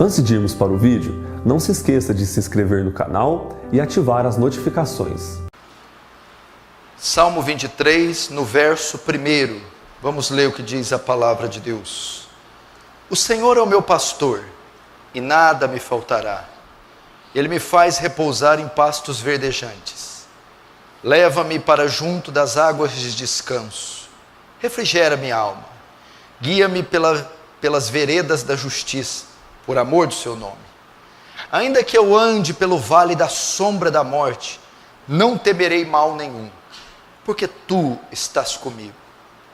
Antes de irmos para o vídeo, não se esqueça de se inscrever no canal e ativar as notificações. Salmo 23, no verso 1. Vamos ler o que diz a palavra de Deus. O Senhor é o meu pastor, e nada me faltará. Ele me faz repousar em pastos verdejantes. Leva-me para junto das águas de descanso. Refrigera minha alma. Guia-me pelas veredas da justiça, por amor do seu nome. Ainda que eu ande pelo vale da sombra da morte, não temerei mal nenhum, porque tu estás comigo.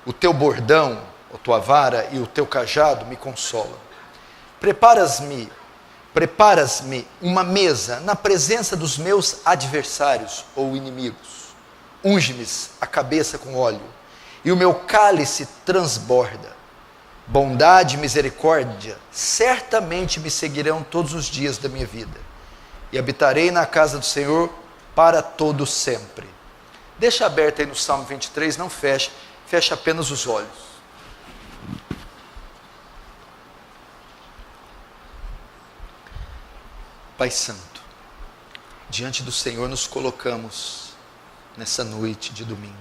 O teu bordão, a tua vara e o teu cajado me consolam. Preparas-me uma mesa na presença dos meus adversários ou inimigos. Unge-me a cabeça com óleo, e o meu cálice transborda. Bondade e misericórdia certamente me seguirão todos os dias da minha vida, e habitarei na casa do Senhor para todo sempre. Deixa aberto aí no Salmo 23, não feche, feche apenas os olhos. Pai Santo, diante do Senhor nos colocamos nessa noite de domingo,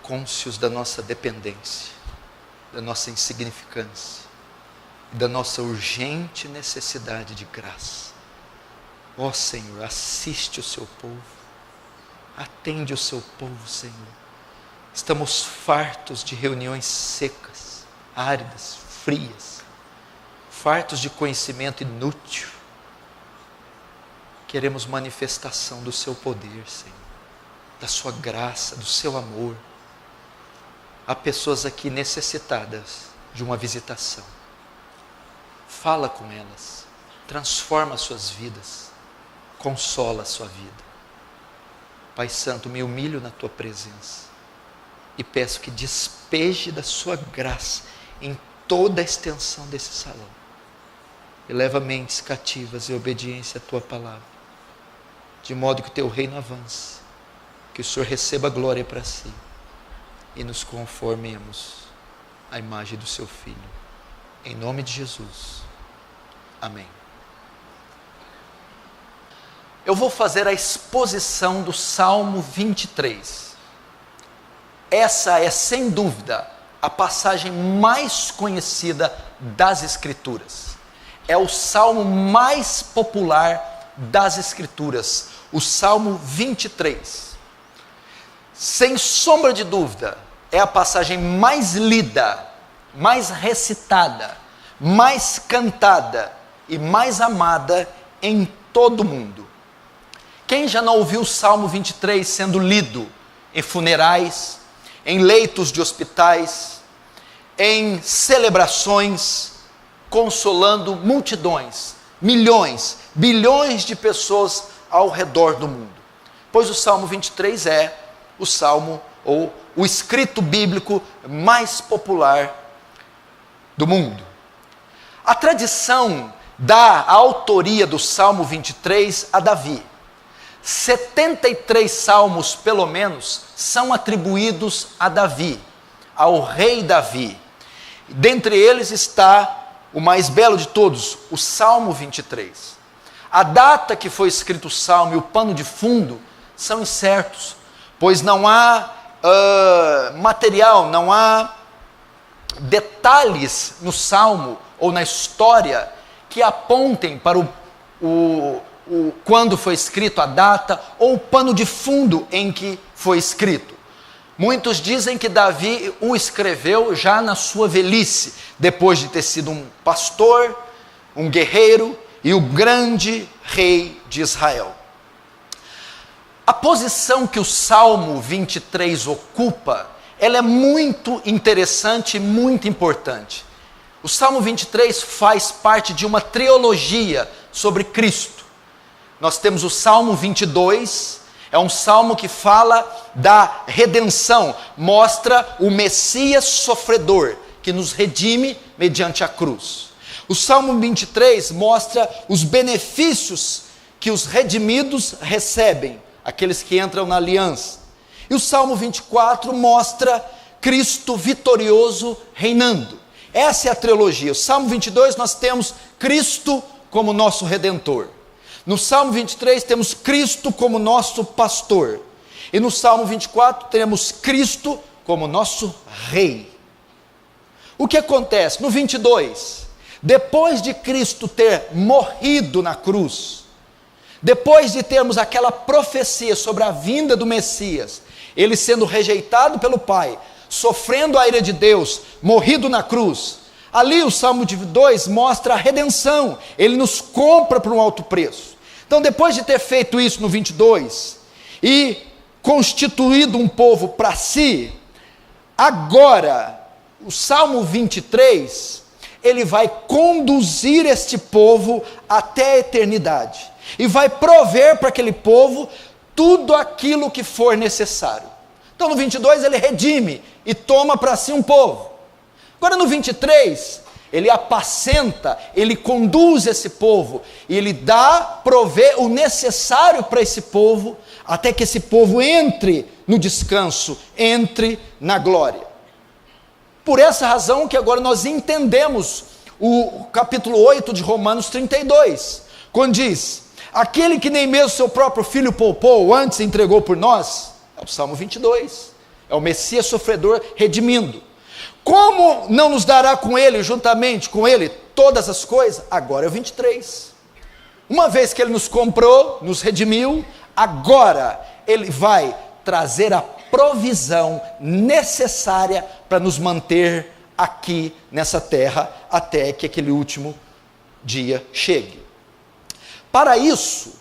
cônscios da nossa dependência, da nossa insignificância, da nossa urgente necessidade de graça. Ó Senhor, assiste o seu povo, atende o seu povo, Senhor. Estamos fartos de reuniões secas, áridas, frias, fartos de conhecimento inútil. Queremos manifestação do seu poder, Senhor, da sua graça, do seu amor. Há pessoas aqui necessitadas de uma visitação. Fala com elas, transforma as suas vidas, consola a sua vida. Pai Santo, me humilho na tua presença e peço que despeje da sua graça em toda a extensão desse salão. E leva mentes cativas em obediência à tua palavra, de modo que o teu reino avance, que o Senhor receba a glória para si e nos conformemos à imagem do seu Filho. Em nome de Jesus. Amém. Eu vou fazer a exposição do Salmo 23. Essa é, sem dúvida, a passagem mais conhecida das Escrituras. É o salmo mais popular das Escrituras, o Salmo 23. Sem sombra de dúvida, é a passagem mais lida, mais recitada, mais cantada e mais amada em todo o mundo. Quem já não ouviu o Salmo 23 sendo lido em funerais, em leitos de hospitais, em celebrações, consolando multidões, milhões, bilhões de pessoas ao redor do mundo? Pois o Salmo 23 é o salmo ou o escrito bíblico mais popular do mundo. A tradição dá a autoria do Salmo 23 a Davi. 73 salmos, pelo menos, são atribuídos a Davi, ao rei Davi. Dentre eles está o mais belo de todos, o Salmo 23. A data que foi escrito o salmo e o pano de fundo são incertos, pois não há material, não há detalhes no salmo ou na história que apontem para quando foi escrito, a data ou o pano de fundo em que foi escrito. Muitos dizem que Davi o escreveu já na sua velhice, depois de ter sido um pastor, um guerreiro e o grande rei de Israel. A posição que o Salmo 23 ocupa, ela é muito interessante e muito importante. O Salmo 23 faz parte de uma trilogia sobre Cristo. Nós temos o Salmo 22, é um salmo que fala da redenção, mostra o Messias sofredor, que nos redime mediante a cruz. O Salmo 23 mostra os benefícios que os redimidos recebem, aqueles que entram na aliança. E o Salmo 24 mostra Cristo vitorioso reinando. Essa é a trilogia. O Salmo 22 nós temos Cristo como nosso Redentor. No Salmo 23 temos Cristo como nosso pastor. E no Salmo 24 temos Cristo como nosso Rei. O que acontece? No 22, depois de Cristo ter morrido na cruz, depois de termos aquela profecia sobre a vinda do Messias, ele sendo rejeitado pelo Pai, sofrendo a ira de Deus, morrido na cruz, ali o Salmo 22 mostra a redenção, ele nos compra por um alto preço. Então, depois de ter feito isso no 22, e constituído um povo para si, agora, o Salmo 23, ele vai conduzir este povo até a eternidade, e vai prover para aquele povo tudo aquilo que for necessário. Então no 22 ele redime e toma para si um povo. Agora no 23, ele apacenta, ele conduz esse povo, e ele provê o necessário para esse povo, até que esse povo entre no descanso, entre na glória. Por essa razão que agora nós entendemos o capítulo 8 de Romanos 32, quando diz: aquele que nem mesmo seu próprio filho poupou, antes entregou por nós. É o Salmo 22, é o Messias sofredor redimindo. Como não nos dará com ele, juntamente com ele, todas as coisas? Agora é o 23. Uma vez que ele nos comprou, nos redimiu, agora ele vai trazer a provisão necessária para nos manter aqui nessa terra, até que aquele último dia chegue. Para isso,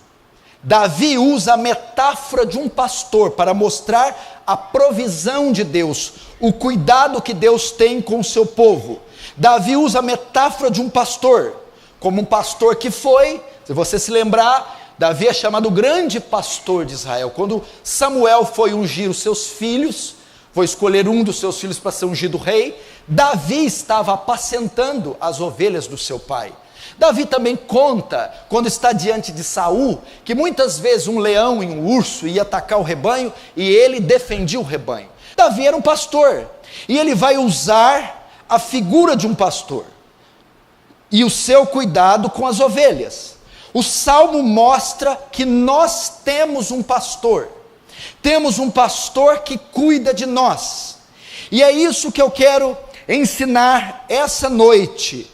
Davi usa a metáfora de um pastor para mostrar a provisão de Deus, o cuidado que Deus tem com o seu povo. Davi usa a metáfora de um pastor, como um pastor que foi, se você se lembrar, Davi é chamado o grande pastor de Israel. Quando Samuel foi ungir os seus filhos, foi escolher um dos seus filhos para ser ungido rei, Davi estava apacentando as ovelhas do seu pai. Davi também conta, quando está diante de Saul, que muitas vezes um leão e um urso ia atacar o rebanho, e ele defendia o rebanho. Davi era um pastor, e ele vai usar a figura de um pastor, e o seu cuidado com as ovelhas. O Salmo mostra que nós temos um pastor que cuida de nós, e é isso que eu quero ensinar essa noite,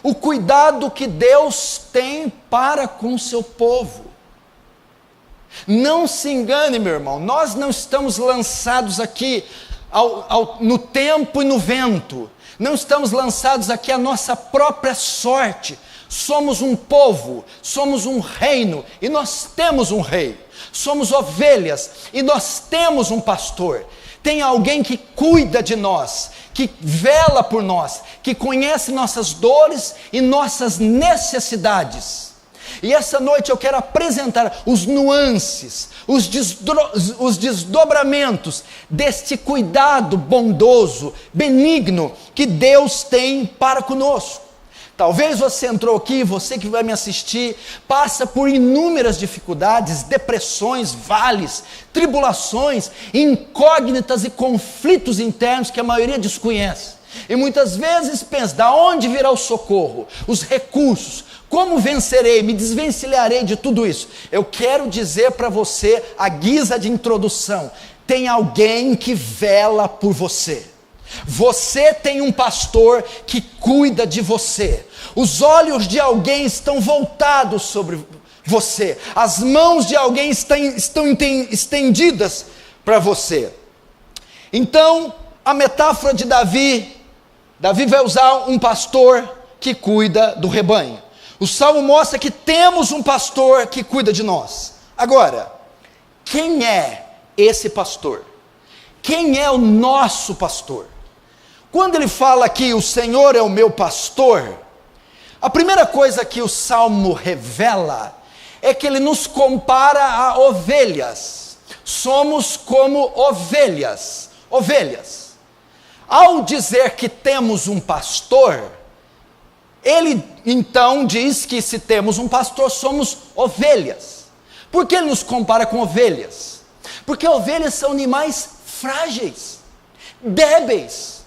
o cuidado que Deus tem para com o seu povo. Não se engane, meu irmão, nós não estamos lançados aqui no tempo e no vento, não estamos lançados aqui à nossa própria sorte. Somos um povo, somos um reino, e nós temos um rei. Somos ovelhas, e nós temos um pastor. Tem alguém que cuida de nós, que vela por nós, que conhece nossas dores e nossas necessidades. E essa noite eu quero apresentar os nuances, os desdobramentos deste cuidado bondoso, benigno, que Deus tem para conosco. Talvez você entrou aqui, você que vai me assistir, passa por inúmeras dificuldades, depressões, vales, tribulações, incógnitas e conflitos internos que a maioria desconhece. E muitas vezes pensa: da onde virá o socorro, os recursos, como vencerei, me desvencilharei de tudo isso? Eu quero dizer para você, à guisa de introdução, tem alguém que vela por você. Você tem um pastor que cuida de você. Os olhos de alguém estão voltados sobre você. As mãos de alguém estão estendidas para você. Então, a metáfora de Davi vai usar um pastor que cuida do rebanho. O Salmo mostra que temos um pastor que cuida de nós. Agora, quem é esse pastor? Quem é o nosso pastor? Quando ele fala que o Senhor é o meu pastor, a primeira coisa que o Salmo revela é que ele nos compara a ovelhas. Somos como ovelhas. Ao dizer que temos um pastor, ele então diz que se temos um pastor, somos ovelhas. Por que ele nos compara com ovelhas? Porque ovelhas são animais frágeis, débeis,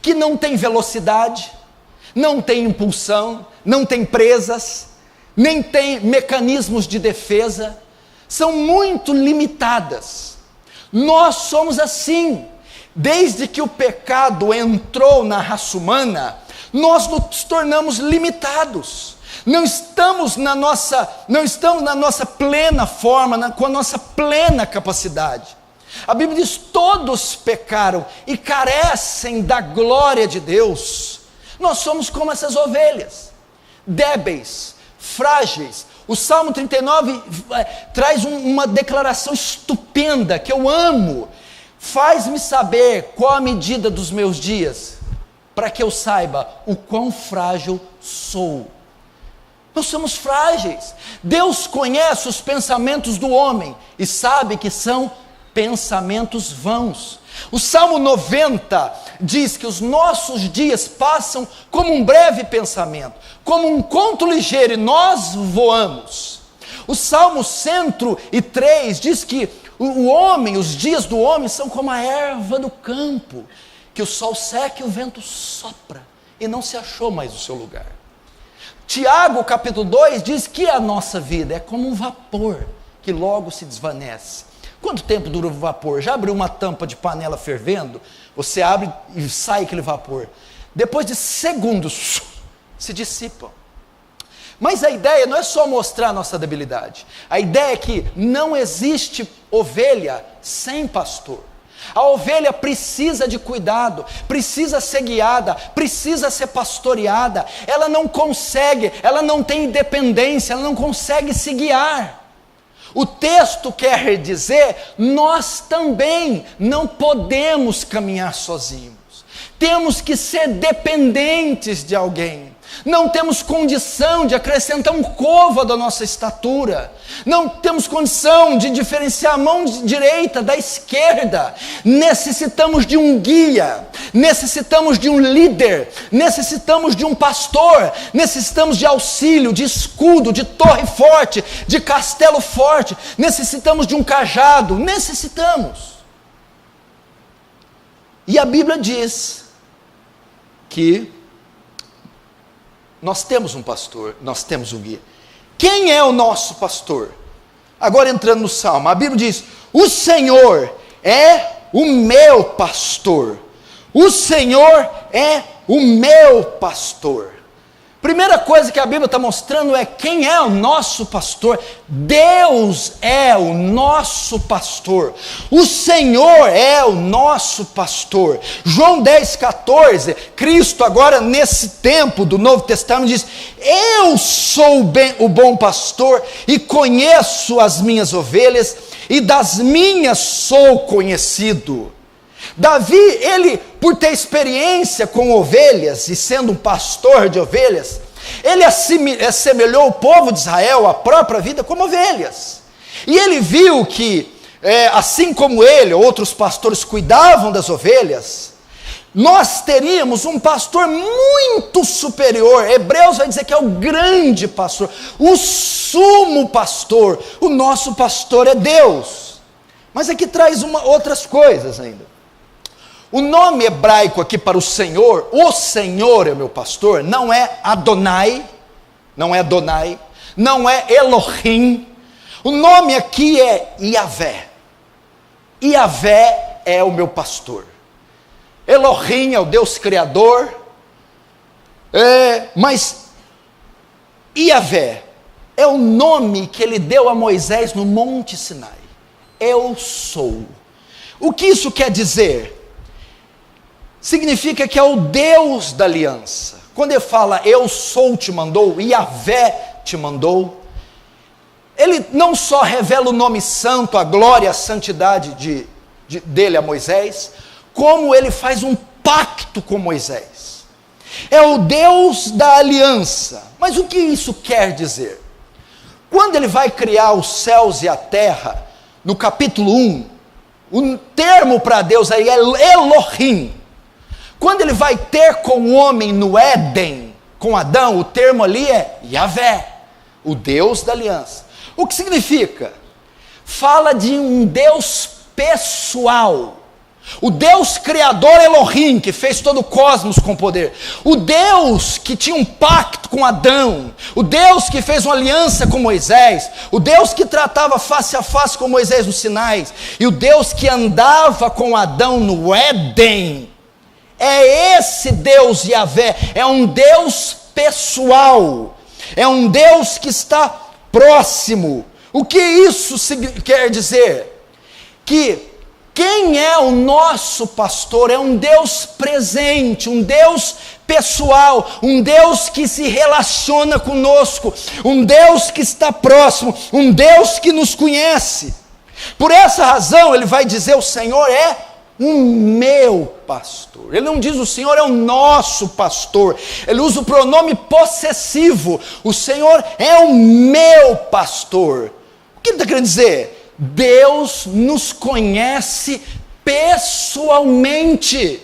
que não têm velocidade, não tem impulsão, não tem presas, nem tem mecanismos de defesa, são muito limitadas. Nós somos assim. Desde que o pecado entrou na raça humana, nós nos tornamos limitados. Não estamos na nossa plena forma, com a nossa plena capacidade. A Bíblia diz: todos pecaram e carecem da glória de Deus. Nós somos como essas ovelhas, débeis, frágeis. O Salmo 39 traz uma declaração estupenda que eu amo. Faz-me saber qual a medida dos meus dias, para que eu saiba o quão frágil sou. Nós somos frágeis. Deus conhece os pensamentos do homem e sabe que são pensamentos vãos. O Salmo 90 diz que os nossos dias passam como um breve pensamento, como um conto ligeiro, e nós voamos. O Salmo 103 diz que o homem, os dias do homem são como a erva do campo, que o sol seca e o vento sopra, e não se achou mais o seu lugar. Tiago capítulo 2 diz que a nossa vida é como um vapor, que logo se desvanece. Quanto tempo dura o vapor? Já abriu uma tampa de panela fervendo? Você abre e sai aquele vapor. Depois de segundos, se dissipam. Mas a ideia não é só mostrar a nossa debilidade. A ideia é que não existe ovelha sem pastor. A ovelha precisa de cuidado, precisa ser guiada, precisa ser pastoreada. Ela não consegue, ela não tem independência, ela não consegue se guiar. O texto quer dizer: nós também não podemos caminhar sozinhos. Temos que ser dependentes de alguém. Não temos condição de acrescentar um côvado à nossa estatura. Não temos condição de diferenciar a mão direita da esquerda. Necessitamos de um guia, necessitamos de um líder, necessitamos de um pastor, necessitamos de auxílio, de escudo, de torre forte, de castelo forte, necessitamos de um cajado, necessitamos. E a Bíblia diz que nós temos um pastor, nós temos um guia. Quem é o nosso pastor? Agora entrando no Salmo, a Bíblia diz: o Senhor é o meu pastor. O Senhor é o meu pastor. Primeira coisa que a Bíblia está mostrando é quem é o nosso pastor. Deus é o nosso pastor. O Senhor é o nosso pastor. João 10,14, Cristo agora nesse tempo do Novo Testamento diz: eu sou o bom pastor e conheço as minhas ovelhas e das minhas sou conhecido. Davi, ele, por ter experiência com ovelhas e sendo um pastor de ovelhas, ele assemelhou o povo de Israel, a própria vida, como ovelhas. E ele viu que, assim como ele, outros pastores cuidavam das ovelhas, nós teríamos um pastor muito superior. Hebreus vai dizer que é o grande pastor, o sumo pastor. O nosso pastor é Deus. Mas aqui traz outras coisas ainda. O nome hebraico aqui para o Senhor é meu pastor, não é Adonai, não é Elohim. O nome aqui é Yahvé. Yahvé é o meu pastor. Elohim é o Deus Criador, mas Yahvé é o nome que ele deu a Moisés no Monte Sinai. Eu sou. O que isso quer dizer? Significa que é o Deus da aliança. Quando ele fala eu sou te mandou, Yahvé te mandou, ele não só revela o nome santo, a glória, a santidade dele a Moisés, como ele faz um pacto com Moisés. É o Deus da aliança. Mas o que isso quer dizer? Quando ele vai criar os céus e a terra, no capítulo 1, o termo para Deus aí é Elohim. Quando ele vai ter com o homem no Éden, com Adão, o termo ali é Yahvé, o Deus da aliança. O que significa? Fala de um Deus pessoal, O Deus criador Elohim, que fez todo o cosmos com poder. O Deus que tinha um pacto com Adão. O Deus que fez uma aliança com Moisés. O Deus que tratava face a face com Moisés no Sinai. E o Deus que andava com Adão no Éden. É esse Deus Yahvé. É um Deus pessoal. É um Deus que está próximo. O que isso quer dizer? Que quem é o nosso pastor é um Deus presente, um Deus pessoal, um Deus que se relaciona conosco, um Deus que está próximo, um Deus que nos conhece. Por essa razão ele vai dizer: o Senhor é o meu pastor. Ele não diz o Senhor é o nosso pastor, ele usa o pronome possessivo: o Senhor é o meu pastor. O que ele está querendo dizer? Deus nos conhece pessoalmente.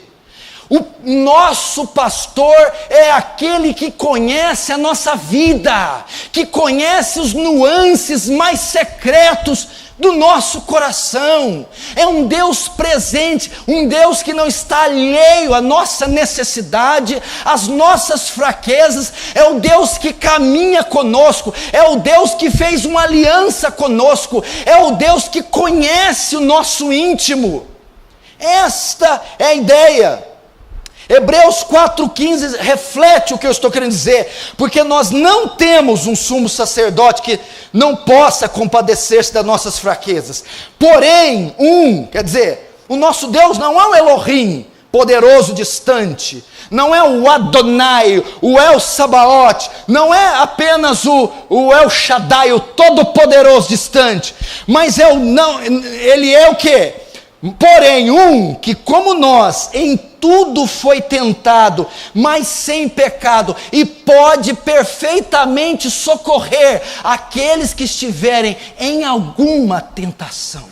O nosso pastor é aquele que conhece a nossa vida, que conhece os nuances mais secretos do nosso coração. É um Deus presente, um Deus que não está alheio à nossa necessidade, às nossas fraquezas. É o Deus que caminha conosco, é o Deus que fez uma aliança conosco, é o Deus que conhece o nosso íntimo. Esta é a ideia. Hebreus 4,15 reflete o que eu estou querendo dizer, porque nós não temos um sumo sacerdote que não possa compadecer-se das nossas fraquezas, porém, quer dizer, o nosso Deus não é o Elohim, poderoso, distante, não é o Adonai, o El Sabaoth, não é apenas o El Shaddai, o todo-poderoso, distante, mas ele é o quê? Porém, que como nós, em tudo foi tentado, mas sem pecado, e pode perfeitamente socorrer aqueles que estiverem em alguma tentação.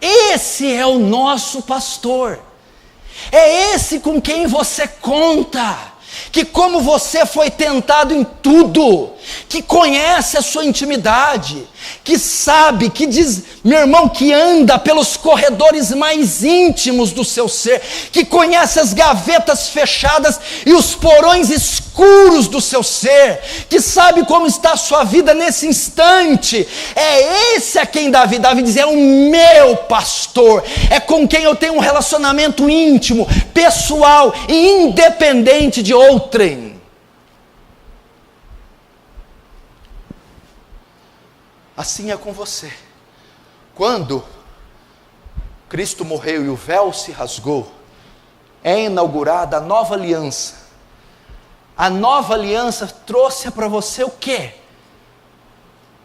Esse é o nosso pastor, é esse com quem você conta, que como você foi tentado em tudo, que conhece a sua intimidade, que sabe, que diz, meu irmão, que anda pelos corredores mais íntimos do seu ser, que conhece as gavetas fechadas e os porões escuros do seu ser, que sabe como está a sua vida nesse instante. É esse a quem Davi diz, é o meu pastor, é com quem eu tenho um relacionamento íntimo, pessoal e independente de outrem. Assim é com você. Quando Cristo morreu e o véu se rasgou, é inaugurada a nova aliança. A nova aliança trouxe para você o quê?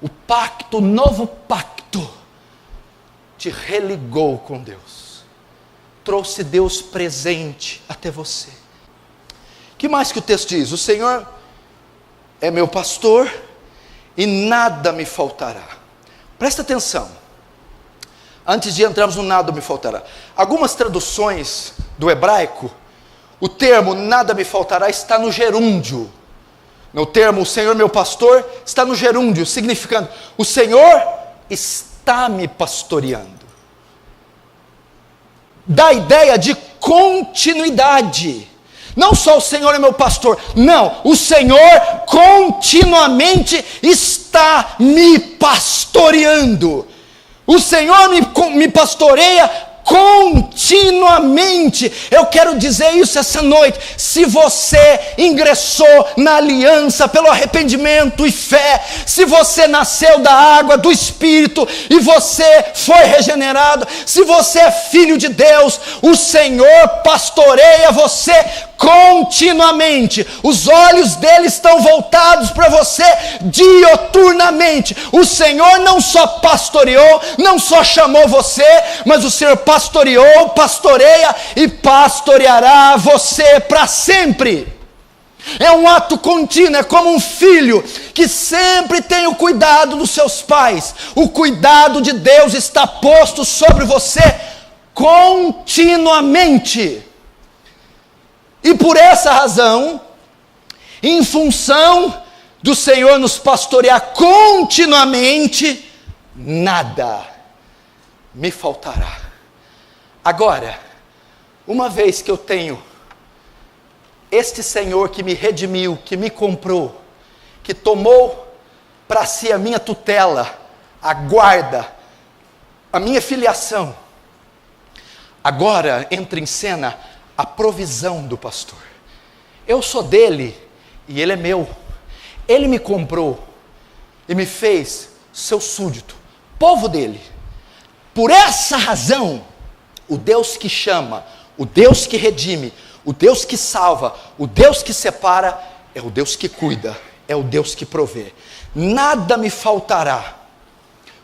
O pacto, o novo pacto, te religou com Deus. Trouxe Deus presente até você. Que mais que o texto diz? O Senhor é meu pastor e nada me faltará. Presta atenção, antes de entrarmos no nada me faltará. Algumas traduções do hebraico, o termo nada me faltará está no gerúndio. No termo o Senhor meu pastor está no gerúndio, significando o Senhor está me pastoreando. Dá a ideia de continuidade. Não só o Senhor é meu pastor, não, o Senhor continuamente está me pastoreando. O Senhor me pastoreia continuamente. Eu quero dizer isso essa noite. Se você ingressou na aliança pelo arrependimento e fé, se você nasceu da água, do Espírito e você foi regenerado, se você é filho de Deus, o Senhor pastoreia você continuamente. Os olhos dele estão voltados para você dioturnamente. O Senhor não só pastoreou, não só chamou você, mas o Senhor pastoreou, pastoreia e pastoreará você para sempre. É um ato contínuo, é como um filho que sempre tem o cuidado dos seus pais. O cuidado de Deus está posto sobre você continuamente. E por essa razão, em função do Senhor nos pastorear continuamente, nada me faltará. Agora, uma vez que eu tenho este Senhor que me redimiu, que me comprou, que tomou para si a minha tutela, a guarda, a minha filiação, agora entra em cena a provisão do pastor. Eu sou dele e ele é meu. Ele me comprou e me fez seu súdito, povo dele. Por essa razão, o Deus que chama, o Deus que redime, o Deus que salva, o Deus que separa, é o Deus que cuida, é o Deus que provê. Nada me faltará.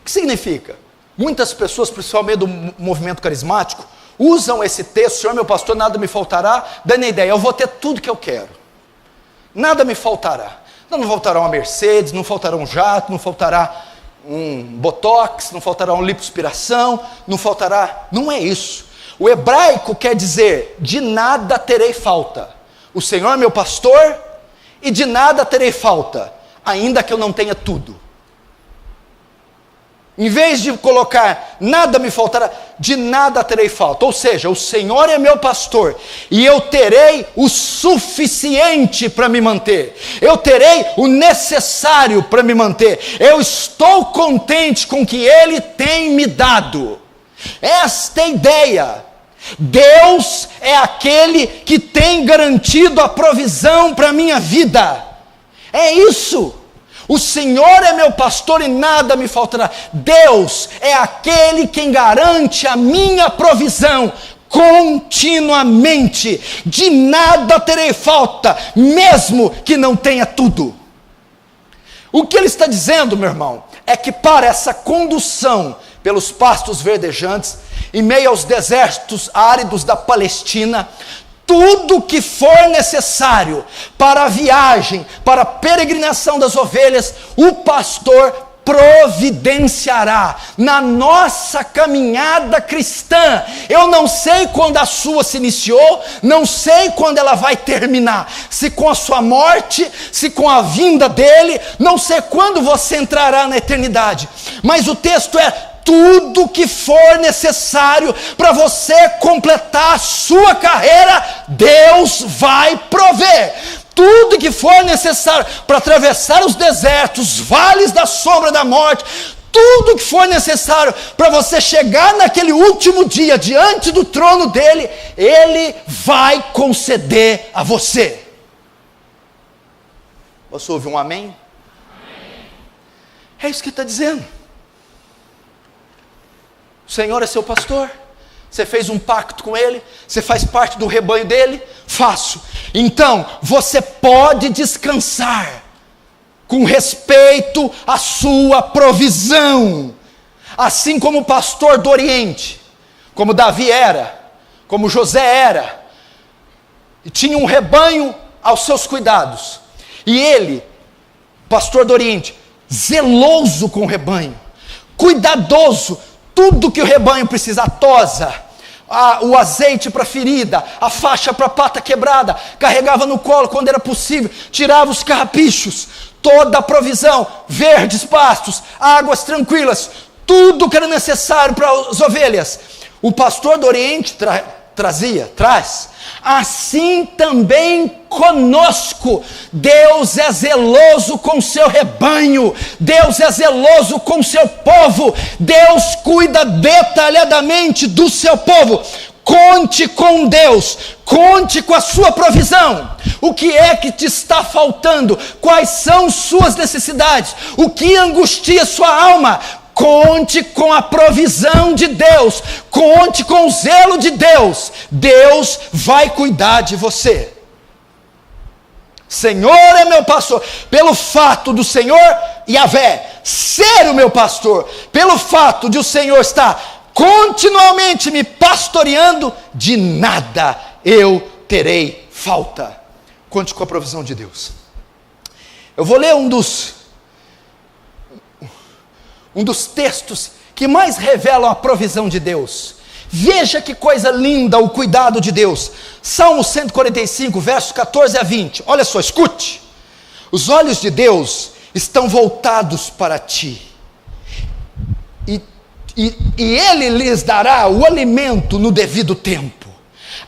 O que significa? Muitas pessoas, principalmente do movimento carismático, usam esse texto, Senhor meu pastor, nada me faltará, dando a ideia, eu vou ter tudo que eu quero. Nada me faltará. Não faltará uma Mercedes, não faltará um jato, não faltará um botox, não faltará uma lipoaspiração, não faltará... Não é isso. O hebraico quer dizer, de nada terei falta. O Senhor é meu pastor e de nada terei falta, ainda que eu não tenha tudo. Em vez de colocar, nada me faltará, de nada terei falta. Ou seja, o Senhor é meu pastor e eu terei o suficiente para me manter. Eu terei o necessário para me manter. Eu estou contente com o que Ele tem me dado. Esta ideia. Deus é aquele que tem garantido a provisão para a minha vida. É isso. O Senhor é meu pastor e nada me faltará. Deus é aquele quem garante a minha provisão continuamente. De nada terei falta, mesmo que não tenha tudo. O que ele está dizendo, meu irmão, é que para essa condução pelos pastos verdejantes, em meio aos desertos áridos da Palestina, tudo que for necessário para a viagem, para a peregrinação das ovelhas, o pastor providenciará na nossa caminhada cristã. Eu não sei quando a sua se iniciou, não sei quando ela vai terminar, se com a sua morte, se com a vinda dele, não sei quando você entrará na eternidade, mas o texto é: tudo que for necessário para você completar a sua carreira, Deus vai prover. Tudo que for necessário para atravessar os desertos, vales da sombra da morte, tudo que for necessário para você chegar naquele último dia diante do trono dele, Ele vai conceder a você. Você ouve um amém? Amém. É isso que está dizendo. O Senhor é seu pastor, você fez um pacto com Ele, você faz parte do rebanho dEle, faço. Então, você pode descansar, com respeito à sua provisão, assim como o pastor do Oriente, como Davi era, como José era, e tinha um rebanho aos seus cuidados, e ele, pastor do Oriente, zeloso com o rebanho, cuidadoso, tudo que o rebanho precisa, a tosa, o azeite para a ferida, a faixa para a pata quebrada, carregava no colo quando era possível, tirava os carrapichos, toda a provisão, verdes pastos, águas tranquilas, tudo que era necessário para as ovelhas. O pastor do Oriente traz, assim também conosco. Deus é zeloso com o seu rebanho, Deus é zeloso com o seu povo, Deus cuida detalhadamente do seu povo. Conte com Deus, conte com a sua provisão. O que é que te está faltando? Quais são suas necessidades? O que angustia sua alma? Conte com a provisão de Deus, conte com o zelo de Deus. Deus vai cuidar de você. Senhor é meu pastor. Pelo fato do Senhor Yahvé ser o meu pastor, pelo fato de o Senhor estar continuamente me pastoreando, de nada eu terei falta. Conte com a provisão de Deus. Eu vou ler um dos textos que mais revelam a provisão de Deus. Veja que coisa linda o cuidado de Deus. Salmo 145, versos 14 a 20. Olha só, escute. Os olhos de Deus estão voltados para ti e e Ele lhes dará o alimento no devido tempo.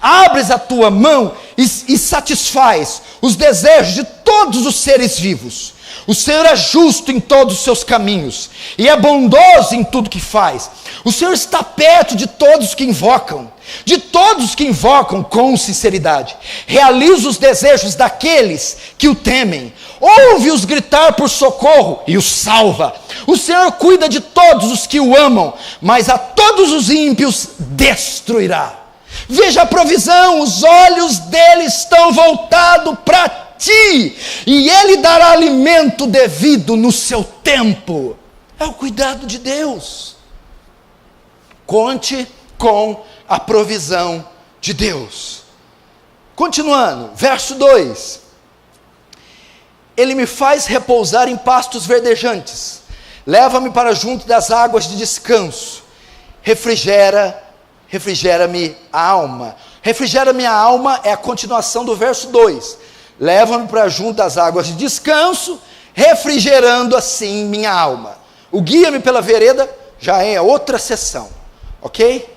Abres a tua mão e satisfaz os desejos de todos os seres vivos. O Senhor é justo em todos os seus caminhos e é bondoso em tudo que faz. O Senhor está perto de todos que invocam com sinceridade. Realiza os desejos daqueles que o temem. Ouve-os gritar por socorro e os salva. O Senhor cuida de todos os que o amam, mas a todos os ímpios destruirá. Veja a provisão, os olhos dele estão voltados para ti, e ele dará alimento devido no seu tempo. É o cuidado de Deus. Conte com a provisão de Deus. Continuando, verso 2: Ele me faz repousar em pastos verdejantes, leva-me para junto das águas de descanso, refrigera-me a alma. Refrigera-me a alma é a continuação do verso 2. Leva-me para junto das águas de descanso, refrigerando assim minha alma. O guia-me pela vereda já é outra sessão, ok?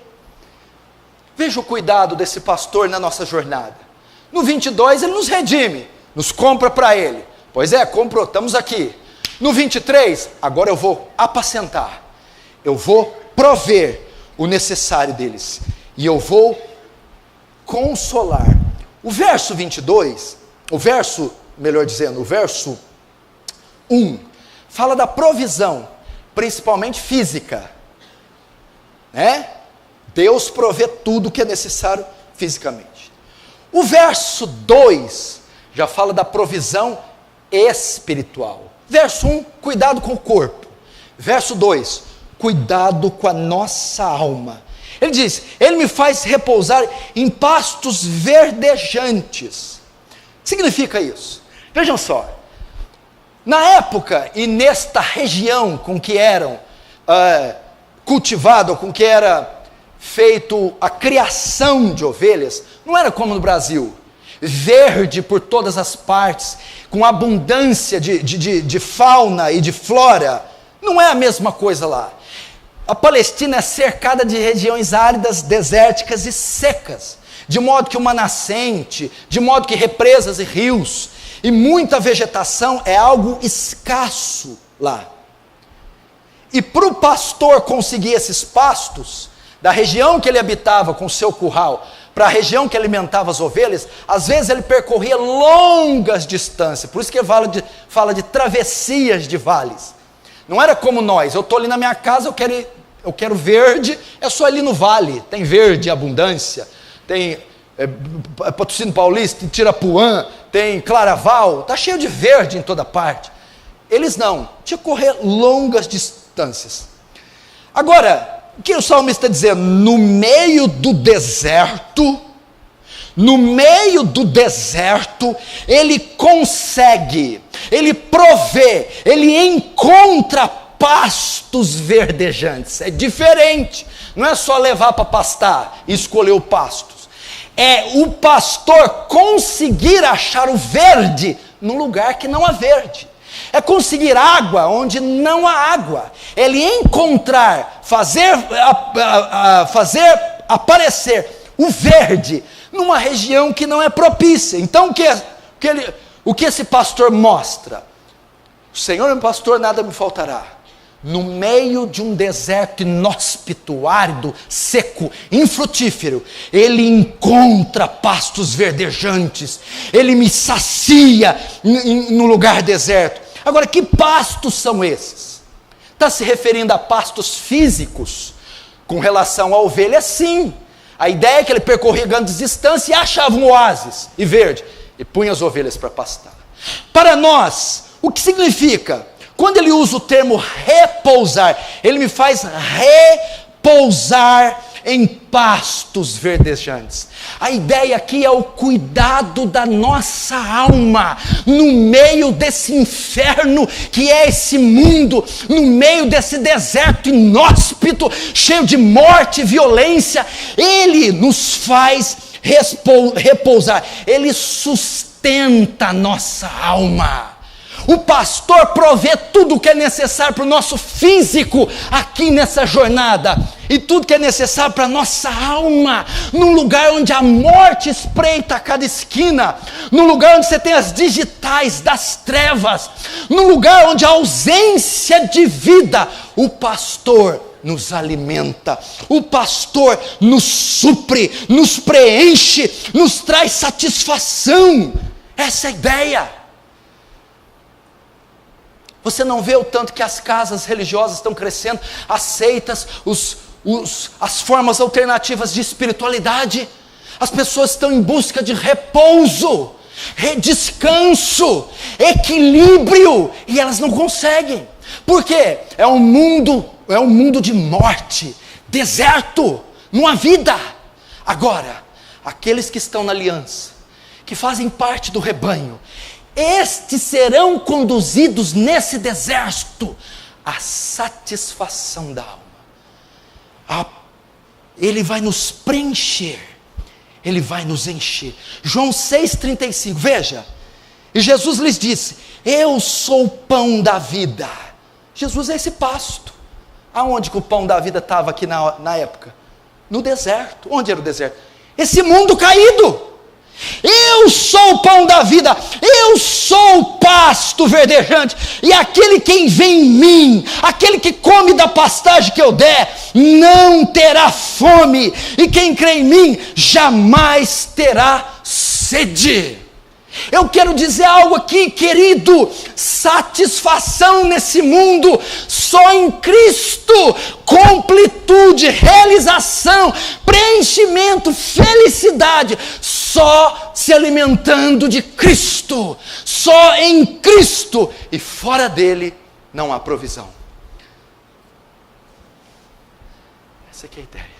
Veja o cuidado desse pastor na nossa jornada. No 22 ele nos redime, nos compra para ele. Pois é, comprou, estamos aqui. No 23, agora eu vou apacentar, eu vou prover o necessário deles, e eu vou consolar. O verso 22, o verso 1, fala da provisão, principalmente física, né? Deus provê tudo que é necessário fisicamente. O verso 2 já fala da provisão espiritual. Verso 1, cuidado com o corpo. Verso 2, cuidado com a nossa alma. Ele diz: Ele me faz repousar em pastos verdejantes. O que significa isso? Vejam só, na época e nesta região com que eram cultivado, com que era feito a criação de ovelhas, não era como no Brasil, verde por todas as partes, com abundância de fauna e de flora. Não é a mesma coisa lá. A Palestina é cercada de regiões áridas, desérticas e secas, de modo que uma nascente, de modo que represas e rios, e muita vegetação é algo escasso lá. E para o pastor conseguir esses pastos, da região que ele habitava com o seu curral, para a região que alimentava as ovelhas, às vezes ele percorria longas distâncias, por isso que fala de travessias de vales. Não era como nós, eu estou ali na minha casa, eu quero verde, é só ali no vale, tem verde, abundância, tem Patrocínio Paulista, Tirapuã, tem Claraval, está cheio de verde em toda parte. Eles não, tinha que correr longas distâncias. Agora, o que o salmista está dizendo? No meio do deserto, ele consegue, ele provê, ele encontra pastos verdejantes. É diferente, não é só levar para pastar e escolher o pastos, é o pastor conseguir achar o verde no lugar que não há verde, é conseguir água onde não há água, ele encontrar, fazer aparecer o verde numa região que não é propícia. Então o que esse pastor mostra? O Senhor é meu pastor, nada me faltará. No meio de um deserto inóspito, árido, seco, infrutífero, ele encontra pastos verdejantes, ele me sacia no lugar deserto. Agora, que pastos são esses? Está se referindo a pastos físicos? Com relação à ovelha, sim. A ideia é que ele percorria grandes distâncias e achava um oásis e verde, e punha as ovelhas para pastar. Para nós, o que significa? Quando ele usa o termo repousar, ele me faz repousar em pastos verdejantes. A ideia aqui é o cuidado da nossa alma, no meio desse inferno que é esse mundo, no meio desse deserto inóspito, cheio de morte e violência. Ele nos faz repousar, ele sustenta a nossa alma. O pastor provê tudo o que é necessário para o nosso físico aqui nessa jornada, e tudo que é necessário para a nossa alma, num lugar onde a morte espreita a cada esquina, num lugar onde você tem as digitais das trevas, num lugar onde a ausência de vida, o pastor nos alimenta, o pastor nos supre, nos preenche, nos traz satisfação. Essa é a ideia. Você não vê o tanto que as casas religiosas estão crescendo, as seitas, as formas alternativas de espiritualidade? As pessoas estão em busca de repouso, descanso, equilíbrio, e elas não conseguem. Por quê? É um mundo de morte, deserto, não há vida. Agora, aqueles que estão na aliança, que fazem parte do rebanho, estes serão conduzidos nesse deserto à satisfação da alma. Ele vai nos preencher, Ele vai nos encher. João 6,35, veja, e Jesus lhes disse: eu sou o pão da vida. Jesus é esse pasto. Aonde que o pão da vida estava aqui na época? No deserto. Onde era o deserto? Esse mundo caído. Eu sou o pão da vida, eu sou o pasto verdejante, e aquele quem vem em mim, aquele que come da pastagem que eu der, não terá fome, e quem crê em mim, jamais terá sede. Eu quero dizer algo aqui, querido: satisfação nesse mundo, só em Cristo, completude, realização, preenchimento, felicidade, só se alimentando de Cristo, só em Cristo, e fora dele não há provisão. Essa aqui é a ideia.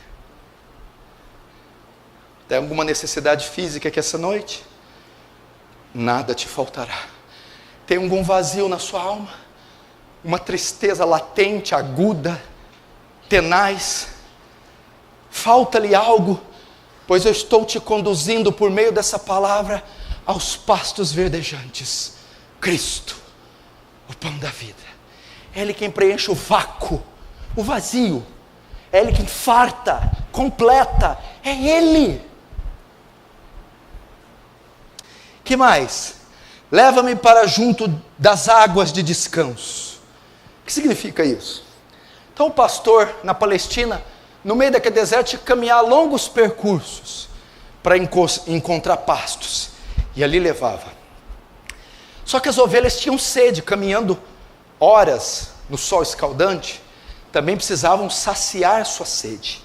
Tem alguma necessidade física aqui essa noite? Nada te faltará. Tem algum vazio na sua alma? Uma tristeza latente, aguda, tenaz? Falta-lhe algo? Pois eu estou te conduzindo por meio dessa palavra aos pastos verdejantes. Cristo, o pão da vida. É Ele quem preenche o vácuo, o vazio. É Ele quem farta, completa. É Ele. Que mais? Leva-me para junto das águas de descanso. O que significa isso? Então o pastor na Palestina, no meio daquele deserto, tinha que caminhar longos percursos para encontrar pastos, e ali levava. Só que as ovelhas tinham sede, caminhando horas no sol escaldante, também precisavam saciar sua sede.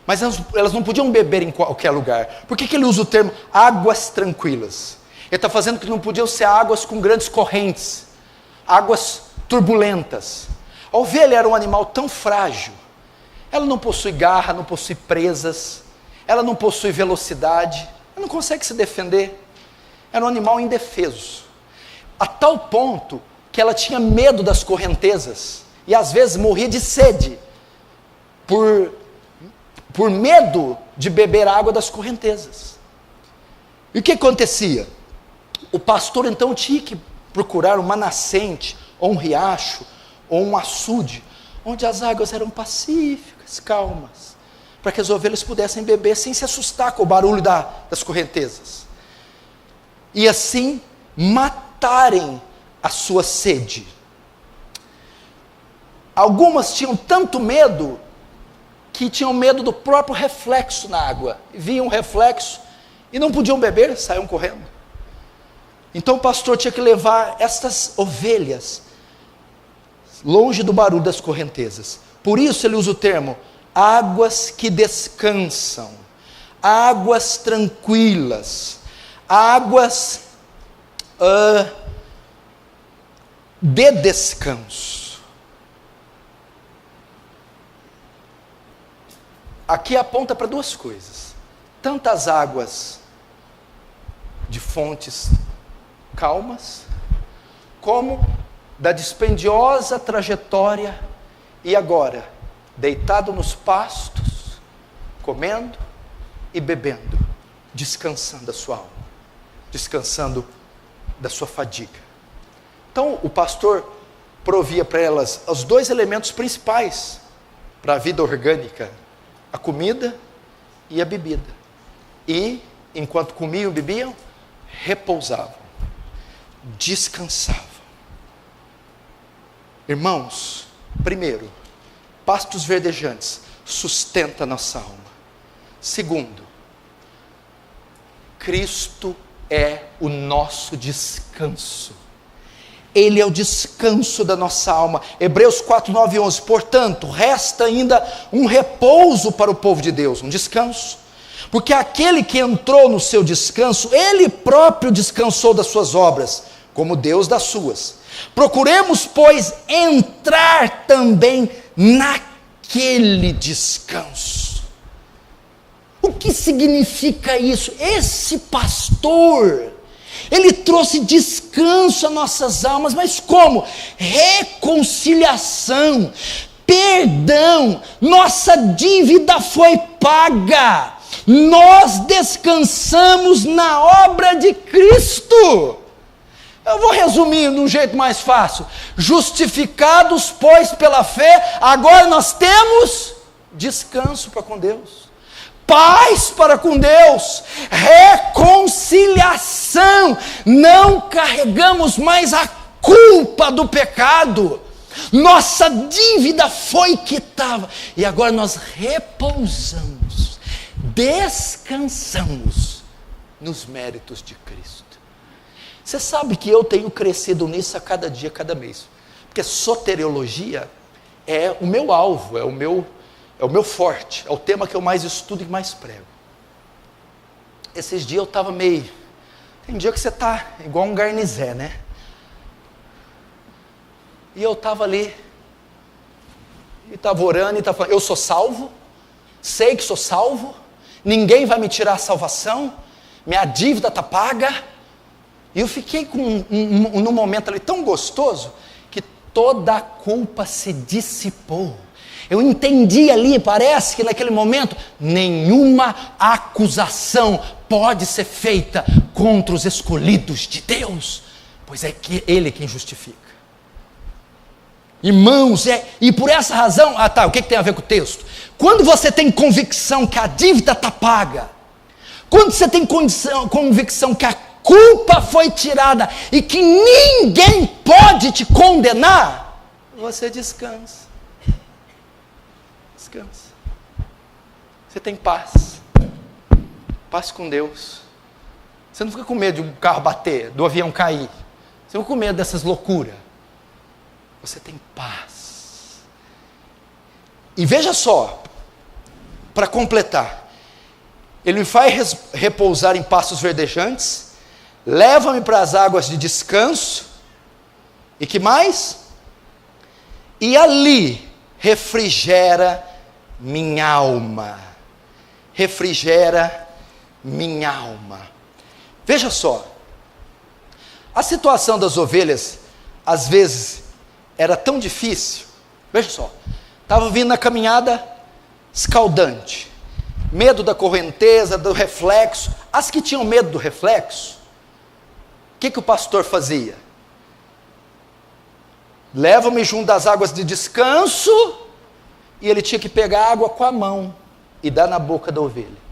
Mas elas não podiam beber em qualquer lugar. Por que ele usa o termo águas tranquilas? Ele está fazendo que não podiam ser águas com grandes correntes, águas turbulentas. A ovelha era um animal tão frágil. Ela não possui garra, não possui presas, ela não possui velocidade, ela não consegue se defender. Era um animal indefeso, a tal ponto que ela tinha medo das correntezas, e às vezes morria de sede, por medo de beber água das correntezas. E o que acontecia? O pastor então tinha que procurar uma nascente, ou um riacho, ou um açude, onde as águas eram pacíficas, calmas, para que as ovelhas pudessem beber sem se assustar com o barulho das correntezas, e assim matarem a sua sede. Algumas tinham tanto medo, que tinham medo do próprio reflexo na água, viam um reflexo e não podiam beber, saíam correndo. Então o pastor tinha que levar estas ovelhas longe do barulho das correntezas. Por isso ele usa o termo águas que descansam, águas tranquilas, águas de descanso. Aqui aponta para duas coisas: tantas águas de fontes calmas, como da dispendiosa trajetória, e agora, deitado nos pastos, comendo e bebendo, descansando a sua alma, descansando da sua fadiga. Então o pastor provia para elas os dois elementos principais para a vida orgânica: a comida e a bebida. E, enquanto comiam e bebiam, repousavam, descansavam. Irmãos, primeiro, pastos verdejantes sustenta a nossa alma. Segundo, Cristo é o nosso descanso. Ele é o descanso da nossa alma. Hebreus 4, 9 e 11. Portanto, resta ainda um repouso para o povo de Deus, um descanso. Porque aquele que entrou no seu descanso, ele próprio descansou das suas obras, como Deus das suas. Procuremos, pois, entrar também naquele descanso. O que significa isso? Esse pastor, ele trouxe descanso às nossas almas, mas como? Reconciliação, perdão, nossa dívida foi paga, nós descansamos na obra de Cristo. Eu vou resumir de um jeito mais fácil: justificados, pois, pela fé, agora nós temos descanso para com Deus, paz para com Deus, reconciliação, não carregamos mais a culpa do pecado, nossa dívida foi quitada, e agora nós repousamos, descansamos nos méritos de Cristo. Você sabe que eu tenho crescido nisso a cada dia, a cada mês, porque soteriologia é o meu alvo, é o meu forte, é o tema que eu mais estudo e mais prego. Esses dias eu estava meio... Tem dia que você está igual um garnizé, né? E eu estava ali, e estava orando, e estava falando: eu sou salvo, sei que sou salvo, ninguém vai me tirar a salvação, minha dívida está paga. E eu fiquei num momento ali tão gostoso, que toda a culpa se dissipou. Eu entendi ali, parece que naquele momento, nenhuma acusação pode ser feita contra os escolhidos de Deus, pois é que Ele quem justifica. Irmãos, e por essa razão, o que tem a ver com o texto? Quando você tem convicção que a dívida está paga, quando você tem convicção que a culpa foi tirada e que ninguém pode te condenar, você descansa. Descansa. Você tem paz. Paz com Deus. Você não fica com medo de um carro bater, do avião cair. Você não fica com medo dessas loucuras. Você tem paz. E veja só, para completar, Ele me faz repousar em pastos verdejantes, leva-me para as águas de descanso, e que mais? E ali refrigera minha alma, refrigera minha alma. Veja só, a situação das ovelhas, às vezes, era tão difícil. Veja só, estava vindo na caminhada escaldante, medo da correnteza, do reflexo. As que tinham medo do reflexo, o que o pastor fazia? Leva-me junto das águas de descanso, e ele tinha que pegar água com a mão e dar na boca da ovelha.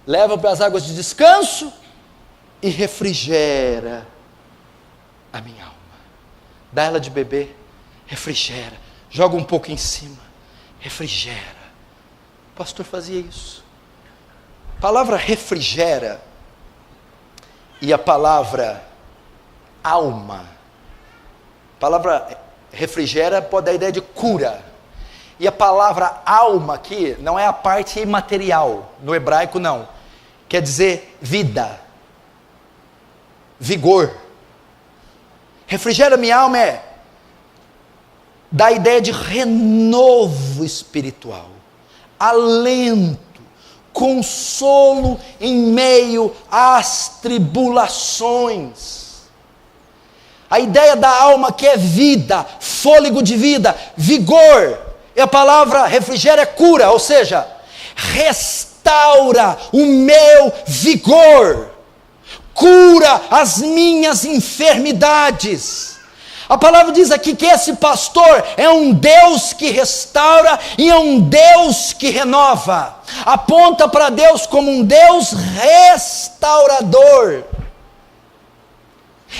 Leva para as águas de descanso e refrigera a minha alma. Dá ela de beber, refrigera, joga um pouco em cima, refrigera. O pastor fazia isso. A palavra refrigera e a palavra alma, a palavra refrigera pode dar a ideia de cura, e a palavra alma aqui não é a parte imaterial, no hebraico não, quer dizer vida, vigor. Refrigera minha alma dá a ideia de renovo espiritual, alento, consolo em meio às tribulações. A ideia da alma que é vida, fôlego de vida, vigor. E a palavra refrigera é cura, ou seja, restaura o meu vigor, cura as minhas enfermidades. A palavra diz aqui que esse pastor é um Deus que restaura e é um Deus que renova. Aponta para Deus como um Deus restaurador.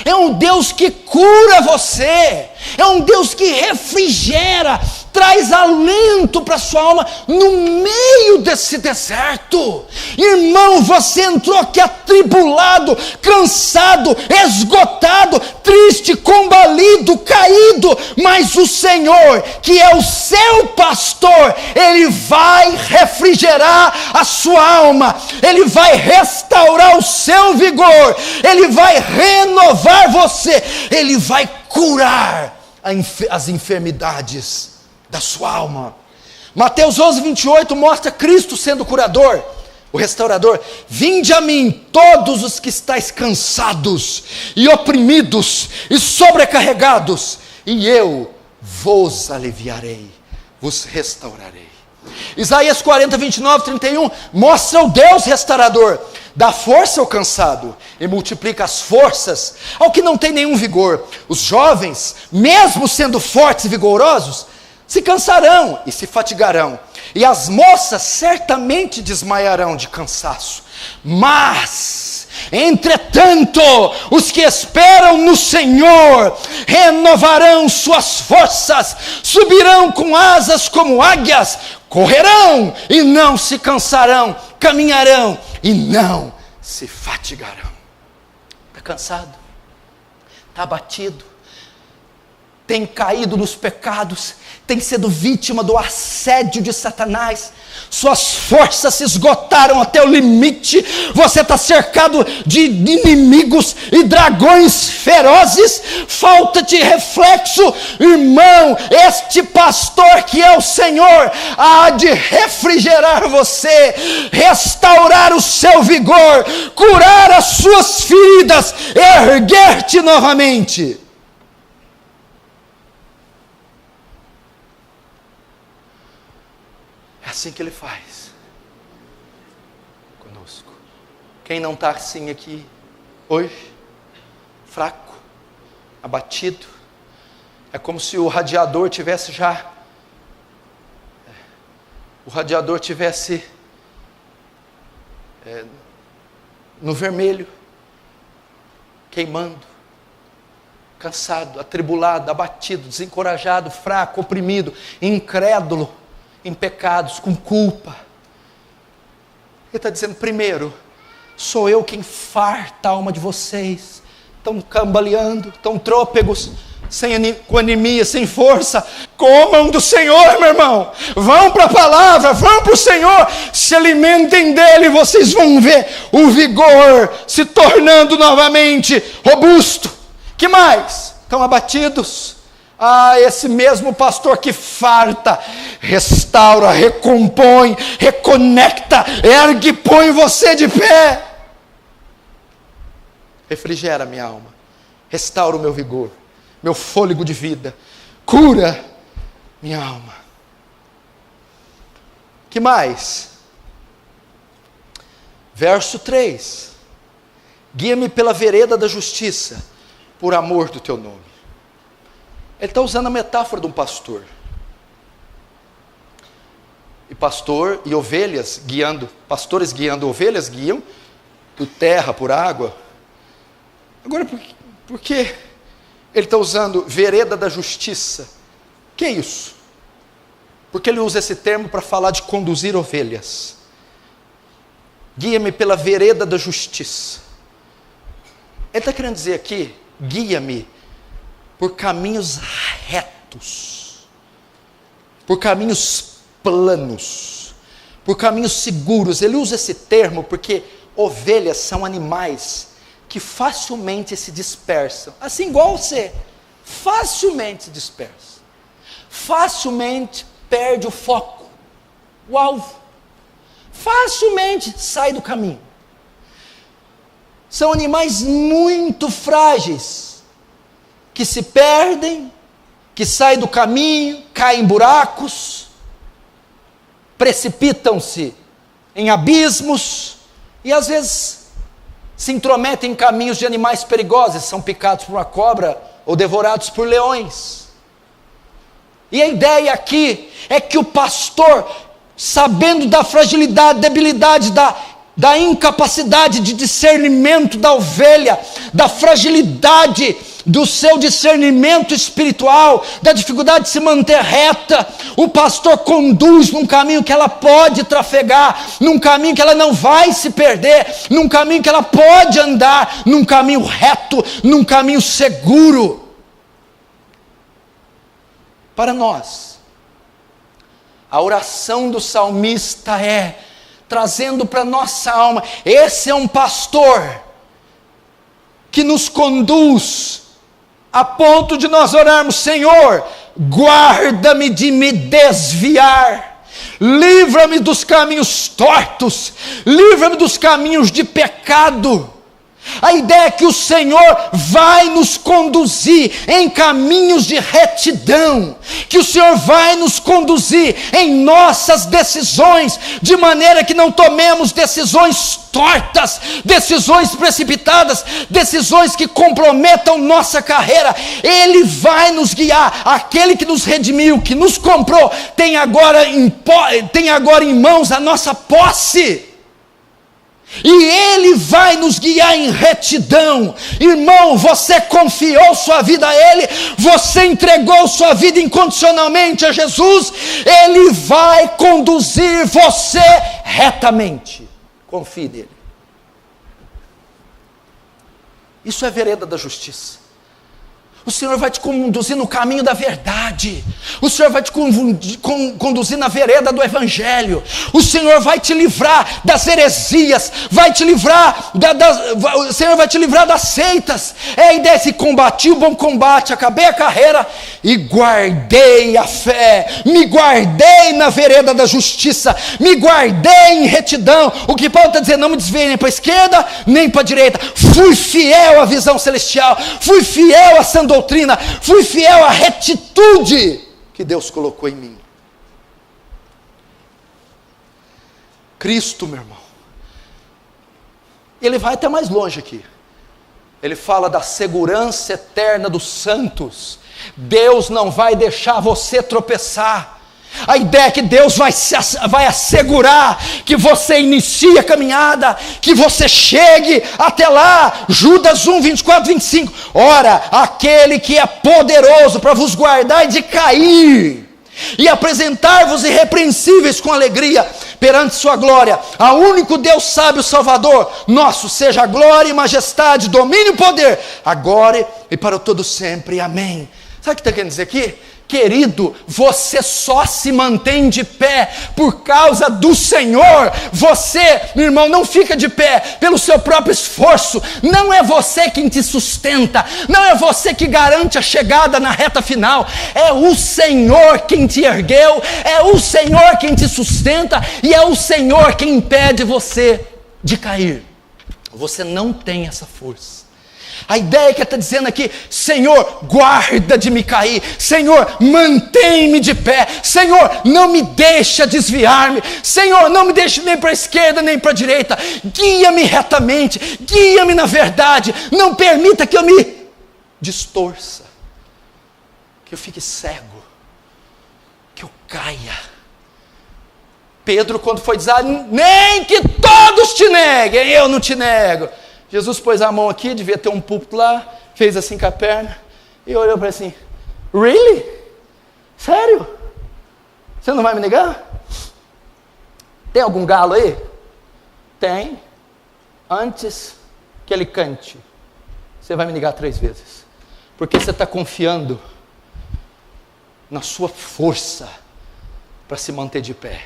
É um Deus que cura você, é um Deus que refrigera, traz alento para a sua alma no meio desse deserto. Irmão, você entrou aqui atribulado, cansado, esgotado, triste, combalido, caído, mas o Senhor, que é o seu pastor, Ele vai refrigerar a sua alma, Ele vai restaurar o seu vigor, Ele vai renovar você, Ele vai curar as enfermidades da sua alma. Mateus 11:28 mostra Cristo sendo o curador, o restaurador. Vinde a mim todos os que estáis cansados e oprimidos e sobrecarregados, e eu vos aliviarei, vos restaurarei. Isaías 40:29-31 mostra o Deus restaurador. Dá força ao cansado e multiplica as forças ao que não tem nenhum vigor. Os jovens, mesmo sendo fortes e vigorosos, se cansarão e se fatigarão, e as moças certamente desmaiarão de cansaço. Mas, entretanto, os que esperam no Senhor renovarão suas forças, subirão com asas como águias, correrão e não se cansarão, caminharão e não se fatigarão. Está cansado? Está abatido? Tem caído nos pecados? Tem sido vítima do assédio de Satanás? Suas forças se esgotaram até o limite? Você está cercado de inimigos e dragões ferozes? Falta-te reflexo? Irmão, este pastor que é o Senhor há de refrigerar você, restaurar o seu vigor, curar as suas feridas, erguer-te novamente. É assim que Ele faz conosco. Quem não está assim aqui hoje, fraco, abatido, é como se o radiador tivesse no vermelho, queimando, cansado, atribulado, abatido, desencorajado, fraco, oprimido, incrédulo, em pecados, com culpa. Ele está dizendo: primeiro, sou eu quem farta a alma de vocês, estão cambaleando, estão trôpegos, com anemia, sem força. Comam do Senhor, meu irmão, vão para a palavra, vão para o Senhor, se alimentem dele, vocês vão ver o vigor se tornando novamente robusto. Que mais? Estão abatidos? Esse mesmo pastor que farta, restaura, recompõe, reconecta, ergue, põe você de pé. Refrigera minha alma, restaura o meu vigor, meu fôlego de vida, cura minha alma. Que mais? Verso 3: guia-me pela vereda da justiça, por amor do teu nome. Ele está usando a metáfora de um pastor. E pastor e ovelhas pastores guiando ovelhas, guiam por terra, por água. Agora, por que ele está usando vereda da justiça? O que é isso? Porque ele usa esse termo para falar de conduzir ovelhas. Guia-me pela vereda da justiça. Ele está querendo dizer aqui, guia-me por caminhos retos, por caminhos planos, por caminhos seguros. Ele usa esse termo porque ovelhas são animais que facilmente se dispersam, assim igual você, facilmente se dispersa, facilmente perde o foco, o alvo, facilmente sai do caminho. São animais muito frágeis, que se perdem, que saem do caminho, caem em buracos, precipitam-se em abismos, e às vezes se intrometem em caminhos de animais perigosos, são picados por uma cobra ou devorados por leões. E a ideia aqui é que o pastor, sabendo da fragilidade, debilidade, da incapacidade de discernimento da ovelha, da fragilidade do seu discernimento espiritual, da dificuldade de se manter reta, o pastor conduz num caminho que ela pode trafegar, num caminho que ela não vai se perder, num caminho que ela pode andar, num caminho reto, num caminho seguro. Para nós, a oração do salmista é trazendo para nossa alma, esse é um pastor que nos conduz a ponto de nós orarmos: Senhor, guarda-me de me desviar, livra-me dos caminhos tortos, livra-me dos caminhos de pecado. A ideia é que o Senhor vai nos conduzir em caminhos de retidão, que o Senhor vai nos conduzir em nossas decisões, de maneira que não tomemos decisões tortas, decisões precipitadas, decisões que comprometam nossa carreira. Ele vai nos guiar. Aquele que nos redimiu, que nos comprou, tem agora em mãos a nossa posse. E Ele vai nos guiar em retidão. Irmão, você confiou sua vida a Ele, você entregou sua vida incondicionalmente a Jesus, Ele vai conduzir você retamente. Confie nele. Isso é vereda da justiça. O Senhor vai te conduzir no caminho da verdade. O Senhor vai te conduzir na vereda do Evangelho. O Senhor vai te livrar das heresias. Vai te livrar o Senhor vai te livrar das seitas. É a ideia de combati o bom combate, acabei a carreira e guardei a fé. Me guardei na vereda da justiça. Me guardei em retidão. O que Paulo está dizendo, não me desviei nem para a esquerda, nem para a direita. Fui fiel à visão celestial. Fui fiel à sã doutrina, fui fiel à retitude que Deus colocou em mim. Cristo, meu irmão, ele vai até mais longe aqui. Ele fala da segurança eterna dos santos. Deus não vai deixar você tropeçar. A ideia é que Deus vai assegurar que você inicie a caminhada, que você chegue até lá. Judas 1, 24, 25. Ora, aquele que é poderoso para vos guardar de cair e apresentar-vos irrepreensíveis com alegria perante sua glória, ao único Deus sábio Salvador nosso, seja a glória e majestade, domínio e poder, agora e para todo sempre. Amém. Sabe o que está querendo dizer aqui? Querido, você só se mantém de pé por causa do Senhor. Você, meu irmão, não fica de pé pelo seu próprio esforço. Não é você quem te sustenta. Não é você que garante a chegada na reta final. É o Senhor quem te ergueu. É o Senhor quem te sustenta. E é o Senhor quem impede você de cair. Você não tem essa força. A ideia que está dizendo aqui: Senhor, guarda de me cair. Senhor, mantém-me de pé. Senhor, não me deixa desviar-me. Senhor, não me deixe nem para a esquerda nem para a direita. Guia-me retamente, guia-me na verdade. Não permita que eu me distorça, que eu fique cego, que eu caia. Pedro, quando foi dizer, nem que todos te neguem, eu não te nego. Jesus pôs a mão aqui, devia ter um púlpito lá, fez assim com a perna, e olhou para ele assim: really? Sério? Você não vai me negar? Tem algum galo aí? Tem. Antes que ele cante, você vai me negar 3 vezes. Porque você está confiando na sua força para se manter de pé.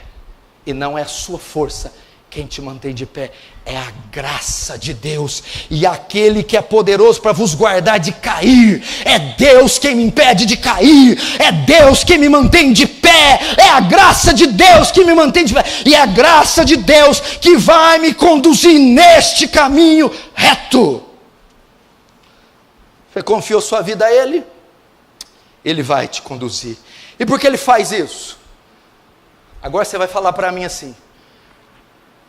E não é a sua força quem te mantém de pé, é a graça de Deus. E aquele que é poderoso para vos guardar de cair, é Deus quem me impede de cair, é Deus quem me mantém de pé, é a graça de Deus que me mantém de pé, e é a graça de Deus que vai me conduzir neste caminho reto. Você confiou sua vida a Ele? Ele vai te conduzir. E por que Ele faz isso? Agora você vai falar para mim assim: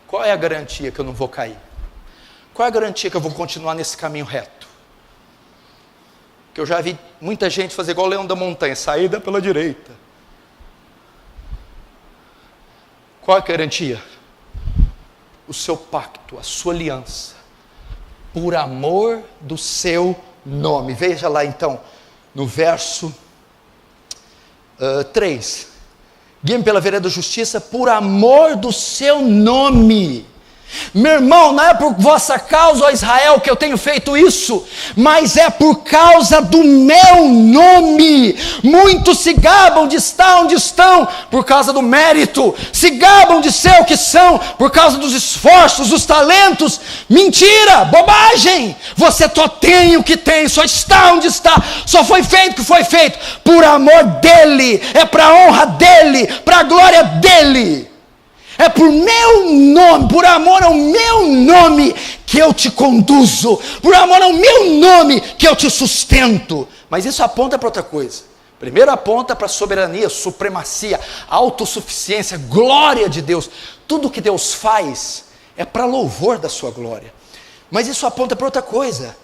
qual é a garantia que eu não vou cair? Qual é a garantia que eu vou continuar nesse caminho reto? Que eu já vi muita gente fazer igual o leão da montanha, saída pela direita. Qual é a garantia? O seu pacto, a sua aliança, por amor do seu nome. Veja lá então, no verso 3. Guie-me pela vereda da justiça, por amor do seu nome. Meu irmão, não é por vossa causa, ó Israel, que eu tenho feito isso, mas é por causa do meu nome. Muitos se gabam de estar onde estão por causa do mérito, se gabam de ser o que são por causa dos esforços, dos talentos. Mentira, bobagem. Você só tem o que tem, só está onde está, só foi feito o que foi feito por amor dele, é para a honra dele, para a glória dele. É por meu nome, por amor ao meu nome que eu te conduzo, por amor ao meu nome que eu te sustento. Mas isso aponta para outra coisa. Primeiro aponta para a soberania, supremacia, autossuficiência, glória de Deus. Tudo que Deus faz é para louvor da sua glória. Mas isso aponta para outra coisa.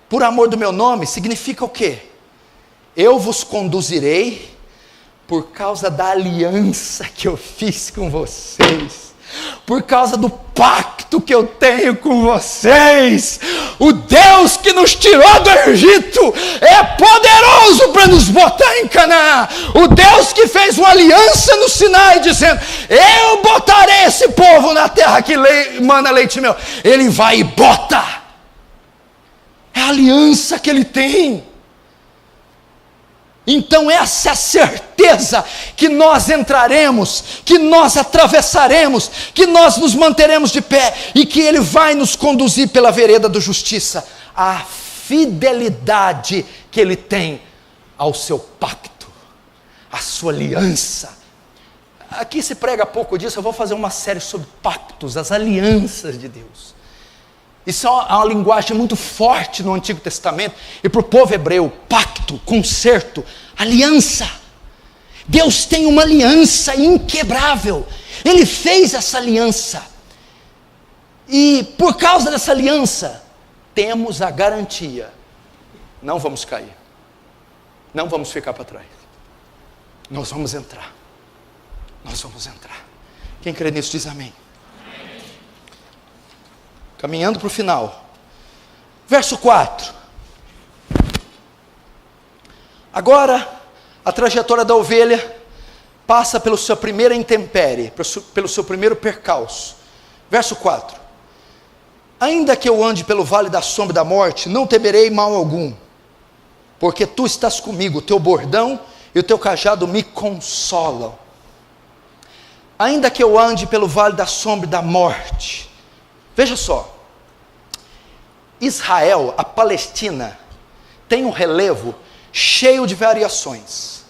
Por amor do meu nome significa o quê? Eu vos conduzirei por causa da aliança que eu fiz com vocês, por causa do pacto que eu tenho com vocês. O Deus que nos tirou do Egito é poderoso para nos botar em Canaã. O Deus que fez uma aliança no Sinai, dizendo: eu botarei esse povo na terra que mana leite e mel. Ele vai e bota. É a aliança que ele tem. Então essa é a certeza que nós entraremos, que nós atravessaremos, que nós nos manteremos de pé e que Ele vai nos conduzir pela vereda da justiça. A fidelidade que Ele tem ao seu pacto, a sua aliança. Aqui se prega pouco disso, eu vou fazer uma série sobre pactos, as alianças de Deus. Isso é uma linguagem muito forte no Antigo Testamento, e para o povo hebreu, pacto, concerto, aliança. Deus tem uma aliança inquebrável, Ele fez essa aliança, e por causa dessa aliança, temos a garantia, não vamos cair, não vamos ficar para trás, nós vamos entrar, quem crê nisso diz amém. Caminhando para o final, verso 4. Agora, a trajetória da ovelha passa pela sua primeira intempérie, pelo seu primeiro percalço. Verso 4. Ainda que eu ande pelo vale da sombra da morte, não temerei mal algum, porque tu estás comigo, o teu bordão e o teu cajado me consolam. Ainda que eu ande pelo vale da sombra da morte. Veja só, Israel, a Palestina, tem um relevo cheio de variações.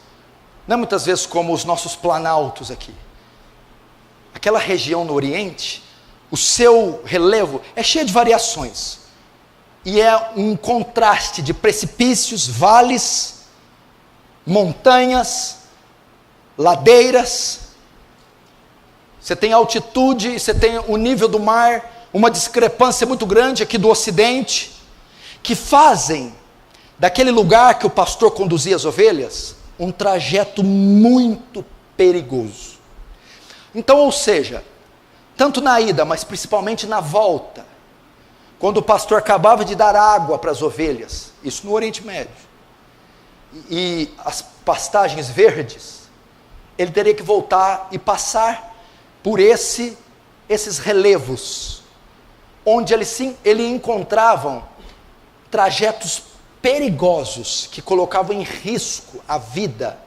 Não é muitas vezes como os nossos planaltos aqui. Aquela região no Oriente, o seu relevo é cheio de variações. E é um contraste de precipícios, vales, montanhas, ladeiras. Você tem altitude, você tem o nível do mar, uma discrepância muito grande aqui do Ocidente, que fazem daquele lugar que o pastor conduzia as ovelhas, um trajeto muito perigoso. Então, ou seja, tanto na ida, mas principalmente na volta, quando o pastor acabava de dar água para as ovelhas, isso no Oriente Médio, e as pastagens verdes, ele teria que voltar e passar por esses relevos, onde ele encontravam trajetos perigosos que colocavam em risco a vida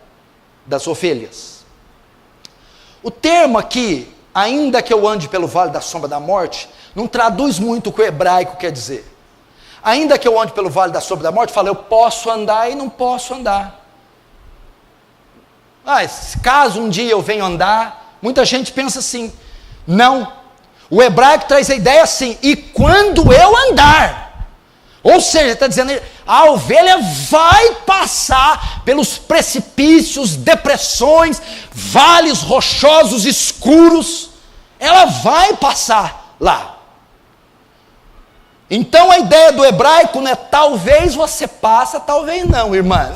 das ovelhas. O termo aqui, ainda que eu ande pelo vale da sombra da morte, não traduz muito o que o hebraico quer dizer. Ainda que eu ande pelo vale da sombra da morte, fala, eu posso andar e não posso andar. Caso um dia eu venha andar, muita gente pensa assim, não. O hebraico traz a ideia assim, e quando eu andar, ou seja, está dizendo, a ovelha vai passar pelos precipícios, depressões, vales rochosos, escuros, ela vai passar lá. Então a ideia do hebraico não é talvez você passa, talvez não, irmã.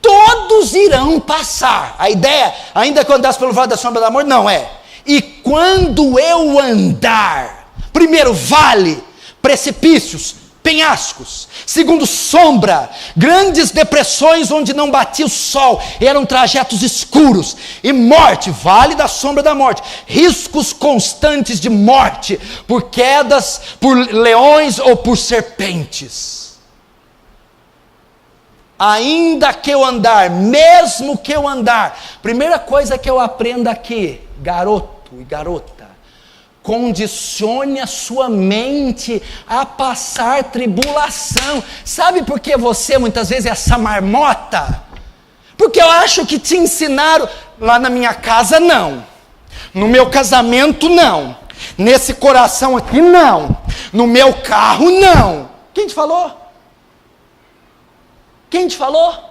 Todos irão passar. A ideia, ainda que eu andasse pelo vale da sombra da morte, não é. E quando eu andar, primeiro vale, precipícios, penhascos, segundo sombra, grandes depressões onde não batia o sol, eram trajetos escuros, e morte, vale da sombra da morte, riscos constantes de morte, por quedas, por leões ou por serpentes. Ainda que eu andar, mesmo que eu andar, primeira coisa que eu aprendo aqui, garoto e garota, condicione a sua mente a passar tribulação. Sabe por que você muitas vezes é essa marmota? Porque eu acho que te ensinaram, lá na minha casa não, no meu casamento não, nesse coração aqui não, no meu carro não. Quem te falou? Quem te falou?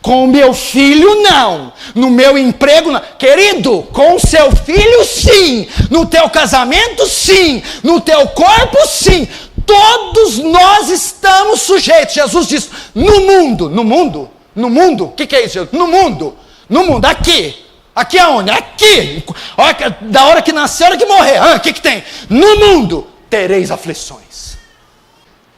Com o meu filho não, no meu emprego não. Querido, com o seu filho sim, no teu casamento sim, no teu corpo sim, todos nós estamos sujeitos. Jesus disse, no mundo, o que é isso, Jesus? No mundo, aqui aonde? Aqui, da hora que nascer, hora que morrer, o que tem? No mundo, tereis aflições.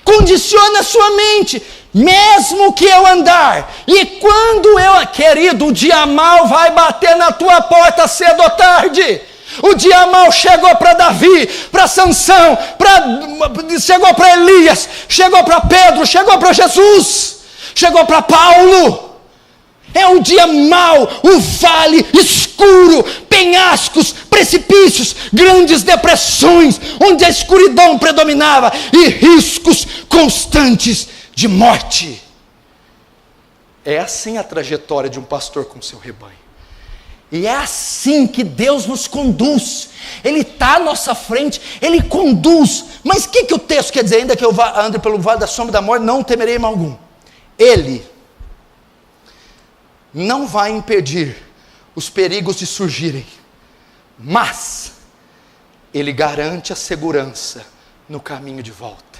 Condiciona a sua mente, mesmo que eu andar, e quando eu, querido, o dia mal vai bater na tua porta cedo ou tarde. O dia mal chegou para Davi, para Sansão, chegou para Elias, chegou para Pedro, chegou para Jesus, chegou para Paulo. É o dia mau, o vale escuro, penhascos, precipícios, grandes depressões, onde a escuridão predominava e riscos constantes de morte. É assim a trajetória de um pastor com seu rebanho. E é assim que Deus nos conduz. Ele está à nossa frente, Ele conduz. Mas o que o texto quer dizer? Ainda que eu ande pelo vale da sombra da morte, não temerei mal algum. Ele não vai impedir os perigos de surgirem, mas Ele garante a segurança no caminho de volta.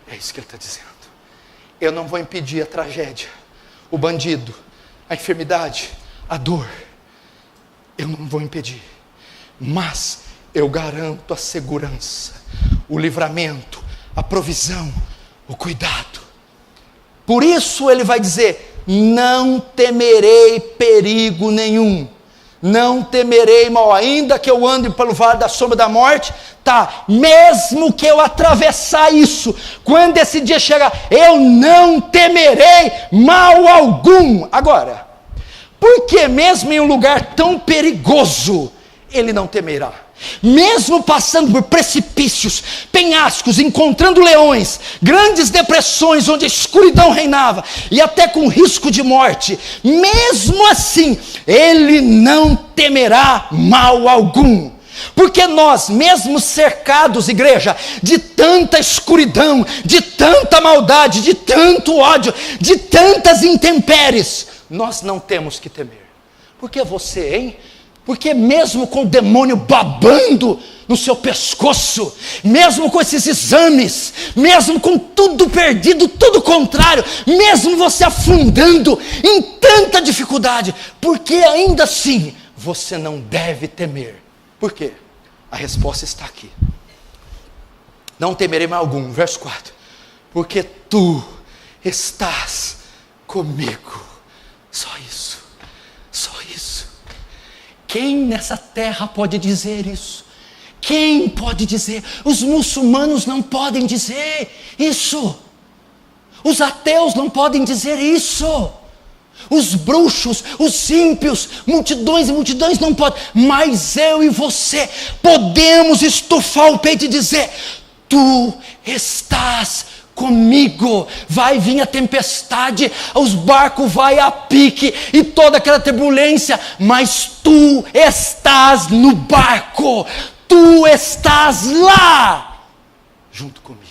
É isso que Ele está dizendo. Eu não vou impedir a tragédia, o bandido, a enfermidade, a dor. Eu não vou impedir, mas eu garanto a segurança, o livramento, a provisão, o cuidado. Por isso Ele vai dizer, não temerei perigo nenhum, não temerei mal, ainda que eu ande pelo vale da sombra da morte, tá, mesmo que eu atravessar isso, quando esse dia chegar, eu não temerei mal algum. Agora, por que mesmo em um lugar tão perigoso, ele não temerá? Mesmo passando por precipícios, penhascos, encontrando leões, grandes depressões onde a escuridão reinava, e até com risco de morte, mesmo assim, ele não temerá mal algum. Porque nós, mesmo cercados, igreja, de tanta escuridão, de tanta maldade, de tanto ódio, de tantas intempéries, nós não temos que temer. Porque você, hein? Porque mesmo com o demônio babando no seu pescoço, mesmo com esses exames, mesmo com tudo perdido, tudo contrário, mesmo você afundando em tanta dificuldade, porque ainda assim você não deve temer. Por quê? A resposta está aqui. Não temerei mal algum, verso 4. Porque tu estás comigo. Só isso. Só isso. Quem nessa terra pode dizer isso? Quem pode dizer? Os muçulmanos não podem dizer isso. Os ateus não podem dizer isso. Os bruxos, os ímpios, multidões e multidões não podem. Mas eu e você podemos estufar o peito e dizer: tu estás comigo. Vai vir a tempestade, os barcos vai a pique e toda aquela turbulência, mas tu estás no barco, tu estás lá junto comigo.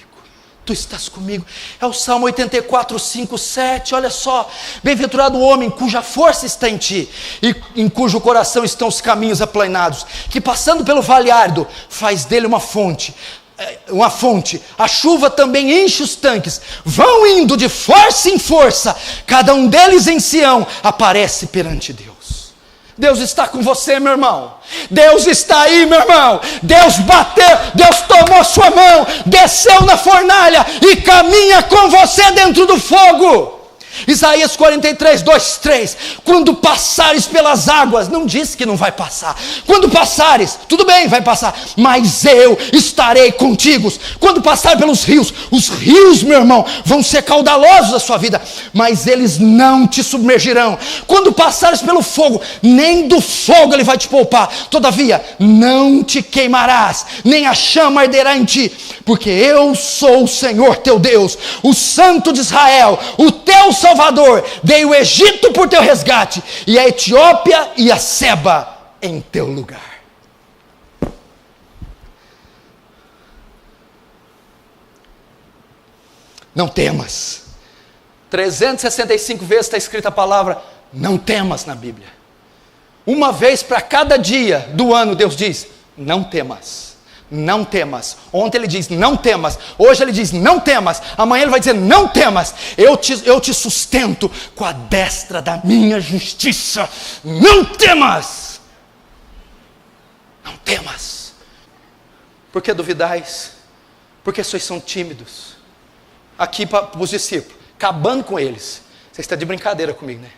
Tu estás comigo. É o Salmo 84, 5, 7, olha só. Bem-aventurado o homem cuja força está em ti, e em cujo coração estão os caminhos aplanados, que passando pelo vale árduo, faz dele uma fonte, uma fonte, a chuva também enche os tanques, vão indo de força em força, cada um deles em Sião aparece perante Deus. Deus está com você, meu irmão. Deus está aí, meu irmão. Deus bateu, Deus tomou sua mão, desceu na fornalha e caminha com você dentro do fogo. Isaías 43, 2, 3, quando passares pelas águas, não diz que não vai passar, quando passares, tudo bem, vai passar, mas eu estarei contigo. Quando passar pelos rios, os rios, meu irmão, vão ser caudalosos da sua vida, mas eles não te submergirão. Quando passares pelo fogo, nem do fogo ele vai te poupar, todavia, não te queimarás, nem a chama arderá em ti, porque eu sou o Senhor teu Deus, o Santo de Israel, o teu Salvador. Dei o Egito por teu resgate, e a Etiópia e a Seba em teu lugar. Não temas. 365 vezes está escrita a palavra não temas na Bíblia. Uma vez para cada dia do ano Deus diz, não temas. Não temas. Ontem ele diz não temas, hoje ele diz não temas, amanhã ele vai dizer não temas, eu te sustento com a destra da minha justiça. Não temas. Não temas. Por que duvidais? Porque vocês são tímidos. Aqui para os discípulos, acabando com eles. Você está de brincadeira comigo, né?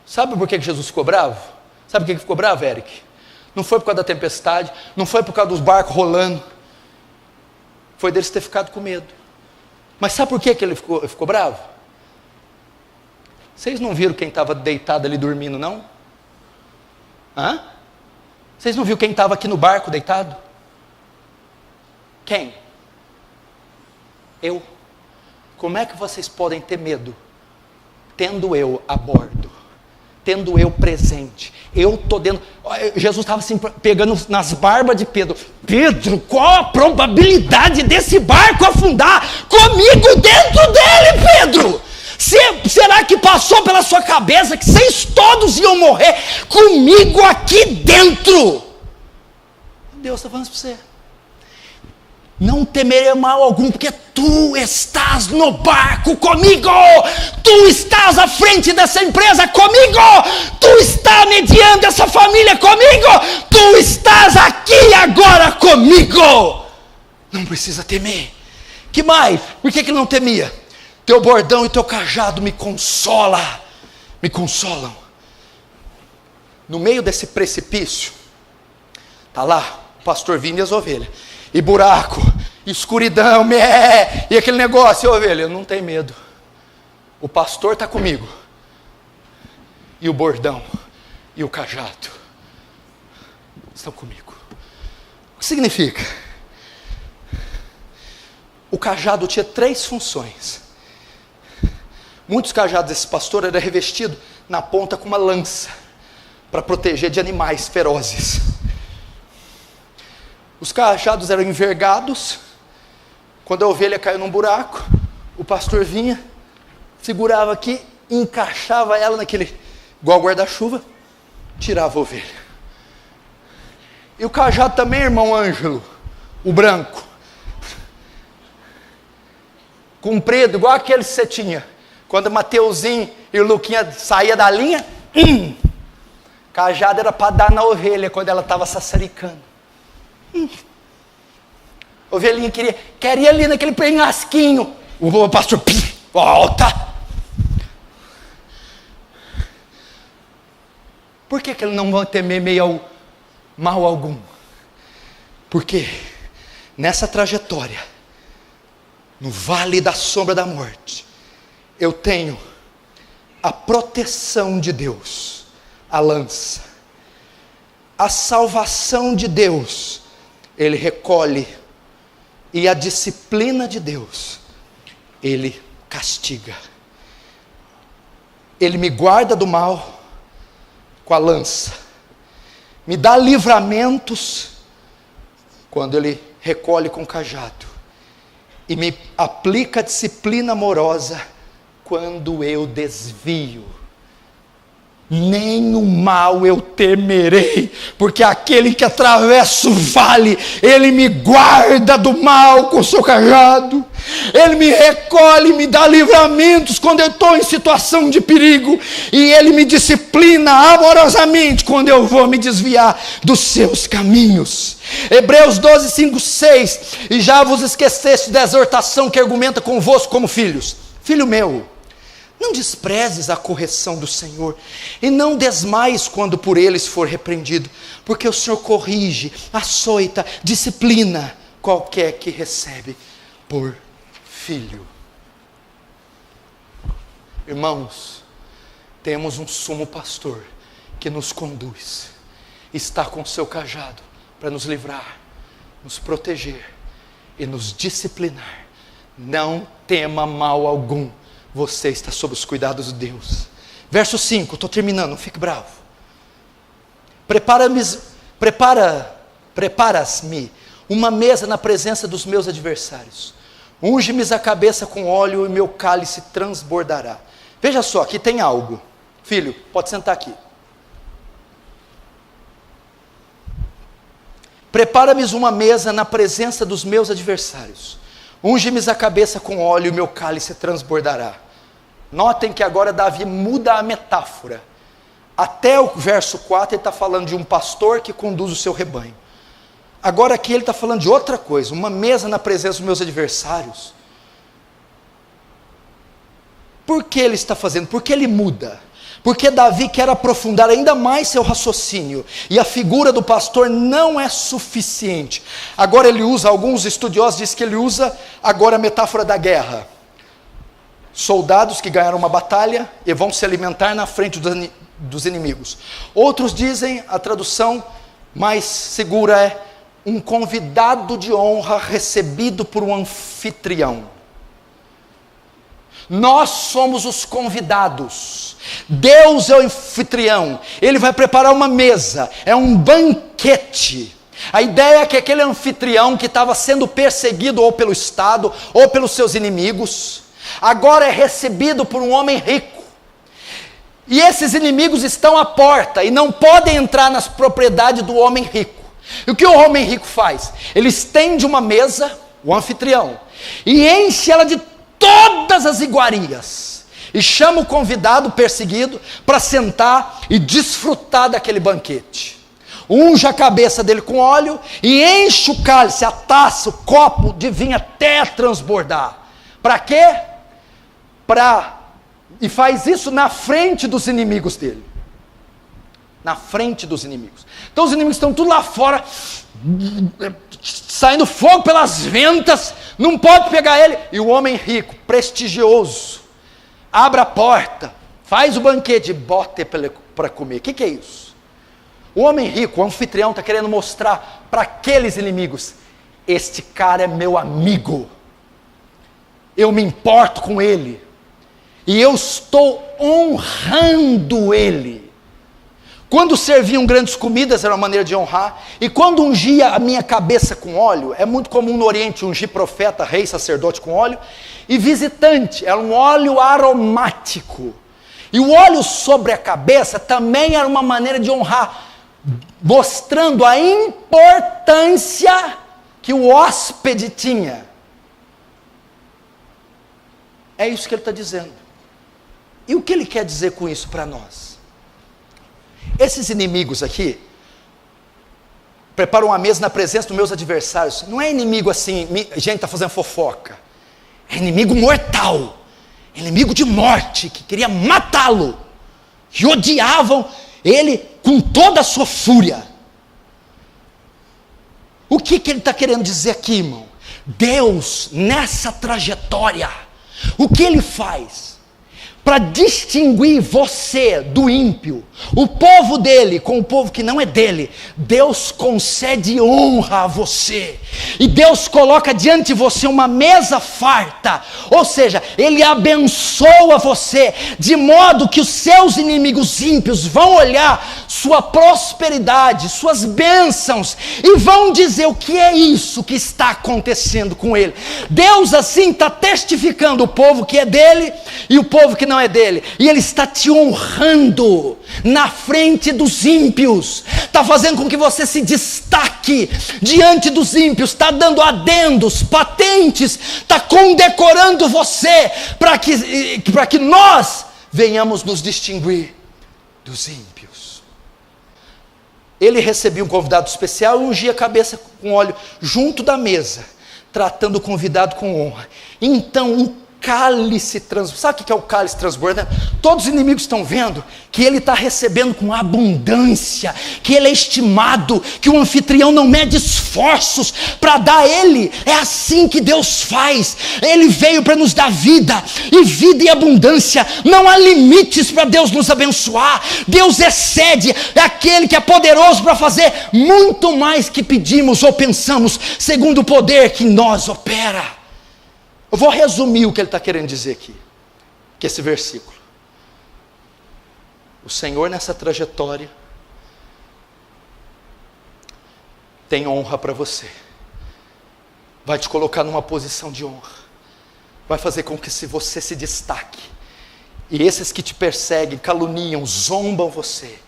Sabe por que Jesus ficou bravo? Sabe por que ficou bravo, Eric? Não foi por causa da tempestade, não foi por causa dos barcos rolando, foi deles ter ficado com medo. Mas sabe por que ele ficou bravo? Vocês não viram quem estava deitado ali dormindo, não? Hã? Vocês não viram quem estava aqui no barco deitado? Quem? Eu. Como é que vocês podem ter medo, tendo eu a bordo? Tendo eu presente, eu estou dentro. Jesus estava assim, pegando nas barbas de Pedro. Pedro, qual a probabilidade desse barco afundar comigo dentro dele, Pedro? Será que passou pela sua cabeça que vocês todos iam morrer comigo aqui dentro? Deus está falando para você. Não temerei mal algum, porque tu estás no barco comigo, tu estás à frente dessa empresa comigo, tu estás mediando essa família comigo, tu estás aqui agora comigo. Não precisa temer. Que mais? Por que ele não temia? Teu bordão e teu cajado me consolam. No meio desse precipício, está lá o pastor vindo e as ovelhas. E buraco, escuridão, e aquele negócio, ovelha, eu não tenho medo. O pastor está comigo. E o bordão e o cajado estão comigo. O que significa? O cajado tinha 3 funções. Muitos cajados desse pastor eram revestidos na ponta com uma lança, para proteger de animais ferozes. Os cajados eram envergados. Quando a ovelha caiu num buraco, o pastor vinha, segurava aqui, encaixava ela naquele, igual guarda-chuva, tirava a ovelha. E o cajado também, irmão Ângelo, o branco, comprido, igual aquele que você tinha, quando o Mateuzinho e o Luquinha saía da linha, cajado era para dar na ovelha, quando ela estava sassaricando. Ovelhinha queria ir ali naquele penhasquinho. O pastor, volta. Por que ele não vai temer mal algum? Porque nessa trajetória, no vale da sombra da morte, eu tenho a proteção de Deus, a lança, a salvação de Deus, Ele recolhe, e a disciplina de Deus, Ele castiga. Ele me guarda do mal com a lança, me dá livramentos quando Ele recolhe com o cajado, e me aplica disciplina amorosa quando eu desvio. nenhum mal eu temerei, porque aquele que atravessa o vale, ele me guarda do mal com o seu cajado, ele me recolhe, me dá livramentos quando eu estou em situação de perigo, e ele me disciplina amorosamente quando eu vou me desviar dos seus caminhos. Hebreus 12, 5, 6, e já vos esqueceste da exortação que argumenta convosco como filhos. Filho meu, não desprezes a correção do Senhor, e não desmaies quando por eles for repreendido, porque o Senhor corrige, açoita, disciplina qualquer que recebe por filho. Irmãos, temos um sumo pastor que nos conduz, está com seu cajado para nos livrar, nos proteger e nos disciplinar. Não tema mal algum, você está sob os cuidados de Deus. Verso 5, estou terminando, não fique bravo. Preparas-me uma mesa na presença dos meus adversários. Unge-me a cabeça com óleo e meu cálice transbordará. Veja só, aqui tem algo. Filho, pode sentar aqui. Prepara-me uma mesa na presença dos meus adversários. Unge-me a cabeça com óleo e meu cálice transbordará. Notem que agora Davi muda a metáfora. Até o verso 4 ele está falando de um pastor que conduz o seu rebanho. Agora aqui ele está falando de outra coisa, uma mesa na presença dos meus adversários. Por que ele está fazendo? Por que ele muda? Porque Davi quer aprofundar ainda mais seu raciocínio, e a figura do pastor não é suficiente. Agora ele usa, alguns estudiosos dizem que ele usa agora a metáfora da guerra. Soldados que ganharam uma batalha e vão se alimentar na frente dos inimigos. Outros dizem, a tradução mais segura é um convidado de honra recebido por um anfitrião. Nós somos os convidados, Deus é o anfitrião, Ele vai preparar uma mesa, é um banquete. A ideia é que aquele anfitrião que estava sendo perseguido ou pelo Estado ou pelos seus inimigos, agora é recebido por um homem rico, e esses inimigos estão à porta e não podem entrar nas propriedades do homem rico. E o que o homem rico faz? Ele estende uma mesa, o anfitrião, e enche ela de todas as iguarias, e chama o convidado perseguido para sentar e desfrutar daquele banquete. Unge a cabeça dele com óleo e enche o cálice, a taça, o copo de vinho até transbordar. Para quê? E faz isso na frente dos inimigos dele. Na frente dos inimigos. Então os inimigos estão tudo lá fora, saindo fogo pelas ventas, não pode pegar ele. E o homem rico, prestigioso, abre a porta, faz o banquete e bota para comer. O que é isso? O homem rico, o anfitrião, está querendo mostrar para aqueles inimigos: este cara é meu amigo, eu me importo com ele, e eu estou honrando ele. Quando serviam grandes comidas, era uma maneira de honrar, e quando ungia a minha cabeça com óleo, é muito comum no Oriente ungir profeta, rei, sacerdote com óleo, e visitante, era um óleo aromático, e o óleo sobre a cabeça também era uma maneira de honrar, mostrando a importância que o hóspede tinha. É isso que ele está dizendo. E o que ele quer dizer com isso para nós? Esses inimigos aqui preparam uma mesa na presença dos meus adversários. Não é inimigo assim, gente está fazendo fofoca. É inimigo mortal, inimigo de morte, que queria matá-lo, que odiavam ele com toda a sua fúria. O que ele está querendo dizer aqui, irmão? Deus, nessa trajetória, o que ele faz? Para distinguir você do ímpio, o povo dele com o povo que não é dele, Deus concede honra a você, e Deus coloca diante de você uma mesa farta, ou seja, Ele abençoa você, de modo que os seus inimigos ímpios vão olhar sua prosperidade, suas bênçãos, e vão dizer: o que é isso que está acontecendo com ele? Deus assim está testificando o povo que é dele, e o povo que não é dele, e ele está te honrando. na frente dos ímpios, está fazendo com que você se destaque diante dos ímpios, está dando adendos, patentes, está condecorando você, para que nós venhamos nos distinguir dos ímpios. Ele recebia um convidado especial e ungia a cabeça com óleo junto da mesa, tratando o convidado com honra. Então um cálice transbordante. Sabe o que é o cálice transbordante? Todos os inimigos estão vendo que ele está recebendo com abundância, que ele é estimado, que o anfitrião não mede esforços para dar a ele. É assim que Deus faz. Ele veio para nos dar vida, e vida e abundância. Não há limites para Deus nos abençoar. Deus excede, é aquele que é poderoso para fazer muito mais que pedimos ou pensamos, segundo o poder que em nós opera. Eu vou resumir o que ele está querendo dizer aqui, que esse versículo. O Senhor nessa trajetória tem honra para você, vai te colocar numa posição de honra, vai fazer com que você se destaque, e esses que te perseguem, caluniam, zombam você,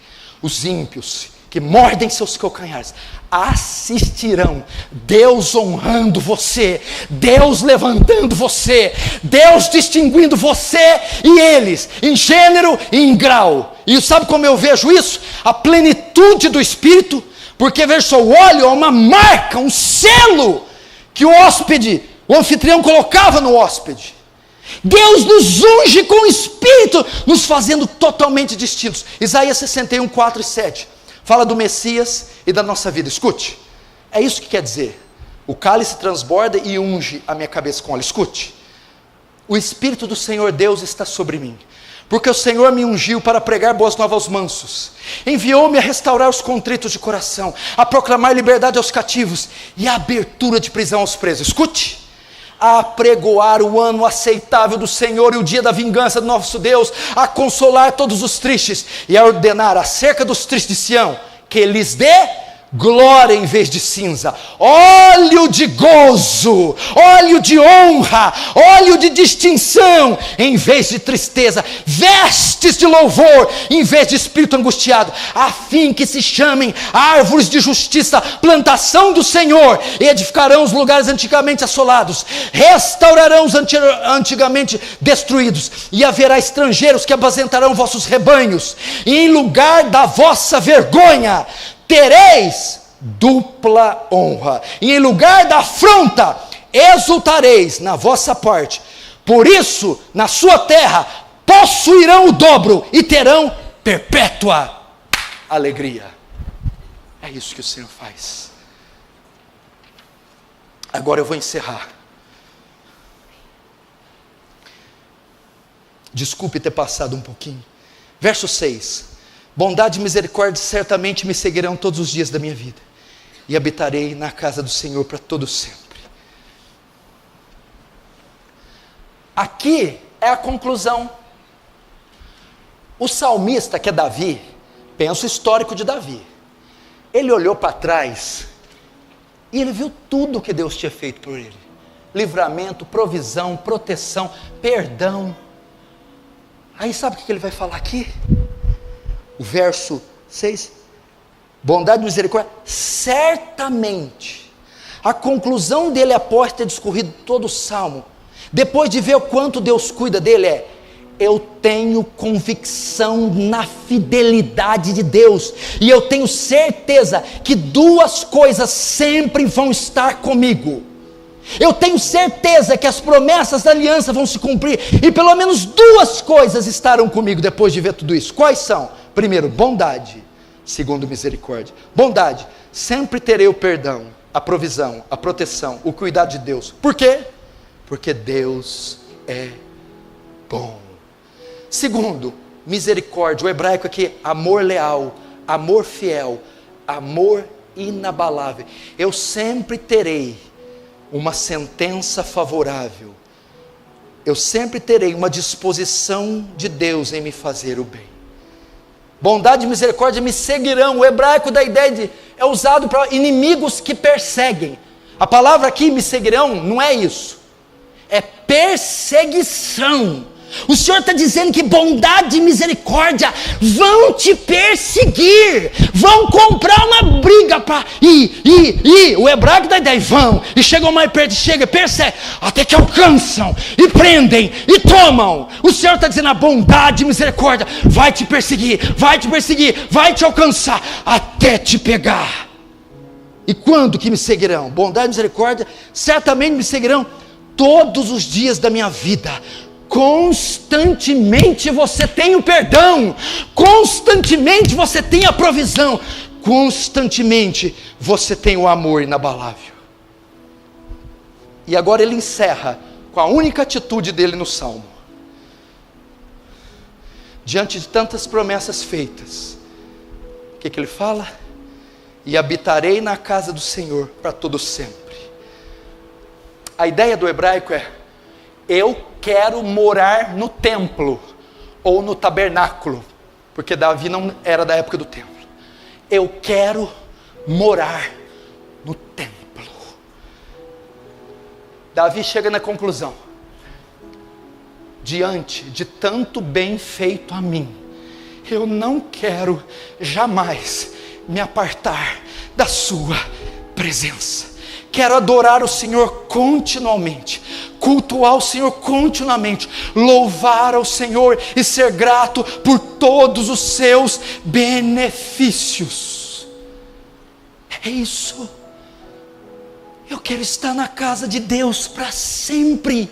os ímpios, que mordem seus calcanhares, assistirão Deus honrando você, Deus levantando você, Deus distinguindo você e eles, em gênero e em grau. E sabe como eu vejo isso? A plenitude do Espírito, porque veja só, o óleo é uma marca, um selo, que o hóspede, o anfitrião colocava no hóspede. Deus nos unge com o Espírito, nos fazendo totalmente distintos. Isaías 61, 4 e 7. Fala do Messias e da nossa vida. Escute, é isso que quer dizer. O cálice transborda e unge a minha cabeça com óleo. Escute, o Espírito do Senhor Deus está sobre mim, porque o Senhor me ungiu para pregar boas novas aos mansos, enviou-me a restaurar os contritos de coração, a proclamar liberdade aos cativos e a abertura de prisão aos presos. Escute, a apregoar o ano aceitável do Senhor e o dia da vingança do nosso Deus, a consolar todos os tristes e a ordenar acerca dos tristes de Sião, que lhes dê glória em vez de cinza, óleo de gozo, óleo de honra, óleo de distinção em vez de tristeza, vestes de louvor em vez de espírito angustiado, a fim que se chamem árvores de justiça, plantação do Senhor, e edificarão os lugares antigamente assolados, restaurarão os antigamente destruídos, e haverá estrangeiros que apacentarão vossos rebanhos, e em lugar da vossa vergonha tereis dupla honra, e em lugar da afronta exultareis na vossa parte. Por isso, na sua terra possuirão o dobro e terão perpétua alegria. É isso que o Senhor faz. Agora eu vou encerrar. Desculpe ter passado um pouquinho. Verso 6. Bondade e misericórdia certamente me seguirão todos os dias da minha vida, e habitarei na casa do Senhor para todo sempre. Aqui é a conclusão. O salmista, que é Davi, pensa o histórico de Davi. Ele olhou para trás e ele viu tudo que Deus tinha feito por ele: livramento, provisão, proteção, perdão. Aí sabe o que ele vai falar aqui? O verso 6, bondade e misericórdia, certamente. A conclusão dele após ter discorrido todo o salmo, depois de ver o quanto Deus cuida dele, é: eu tenho convicção na fidelidade de Deus, e eu tenho certeza que duas coisas sempre vão estar comigo. Eu tenho certeza que as promessas da aliança vão se cumprir, e pelo menos duas coisas estarão comigo depois de ver tudo isso. Quais são? Primeiro, bondade. Segundo, misericórdia. Bondade, sempre terei o perdão, a provisão, a proteção, o cuidado de Deus. Por quê? Porque Deus é bom. Segundo, misericórdia. O hebraico aqui, amor leal, amor fiel, amor inabalável. Eu sempre terei uma sentença favorável. Eu sempre terei uma disposição de Deus em me fazer o bem. Bondade e misericórdia me seguirão. O hebraico da ideia é usado para inimigos que perseguem. A palavra aqui, me seguirão, não é isso. É perseguição. O Senhor está dizendo que bondade e misericórdia vão te perseguir, vão comprar uma briga para o hebraico da ideia, vão, e chegam mais perto, persegue, até que alcançam, e prendem, e tomam. O Senhor está dizendo, a bondade e misericórdia vai te perseguir, vai te alcançar, até te pegar. E quando que me seguirão? Bondade e misericórdia certamente me seguirão todos os dias da minha vida. Constantemente você tem o perdão, constantemente você tem a provisão, constantemente você tem o amor inabalável. E agora ele encerra com a única atitude dele no Salmo. Diante de tantas promessas feitas, o que ele fala? E habitarei na casa do Senhor para todo sempre. A ideia do hebraico é: eu quero morar no templo, ou no tabernáculo, porque Davi não era da época do templo. Eu quero morar no templo. Davi chega na conclusão: diante de tanto bem feito a mim, eu não quero jamais me apartar da sua presença. Quero adorar o Senhor continuamente, cultuar o Senhor continuamente, louvar ao Senhor e ser grato por todos os seus benefícios. É isso. Eu quero estar na casa de Deus para sempre,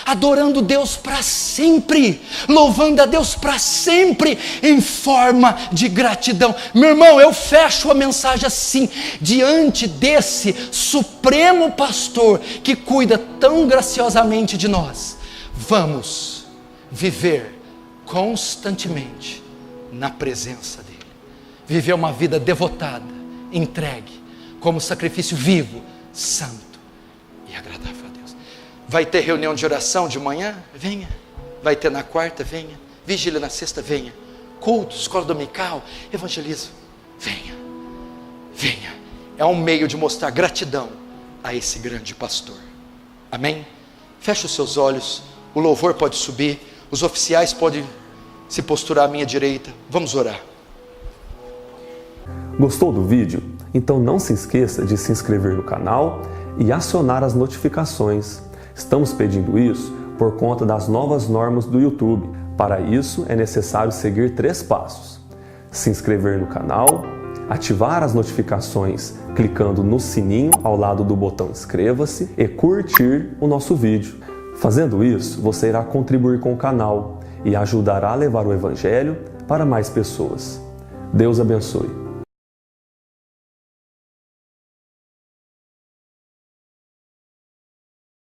adorando Deus para sempre, louvando a Deus para sempre, em forma de gratidão. Meu irmão, eu fecho a mensagem assim: diante desse supremo pastor que cuida tão graciosamente de nós, vamos viver constantemente na presença dele, viver uma vida devotada, entregue, como sacrifício vivo, santo e agradável a Deus. Vai ter reunião de oração de manhã? Venha. Vai ter na quarta? Venha. Vigília na sexta? Venha. Culto, escola dominical, evangelismo? Venha. Venha. É um meio de mostrar gratidão a esse grande pastor. Amém? Feche os seus olhos. O louvor pode subir. Os oficiais podem se posturar à minha direita. Vamos orar. Gostou do vídeo? Então não se esqueça de se inscrever no canal e acionar as notificações. Estamos pedindo isso por conta das novas normas do YouTube. Para isso é necessário seguir 3 passos: se inscrever no canal, ativar as notificações clicando no sininho ao lado do botão inscreva-se e curtir o nosso vídeo. Fazendo isso, você irá contribuir com o canal e ajudará a levar o Evangelho para mais pessoas. Deus abençoe.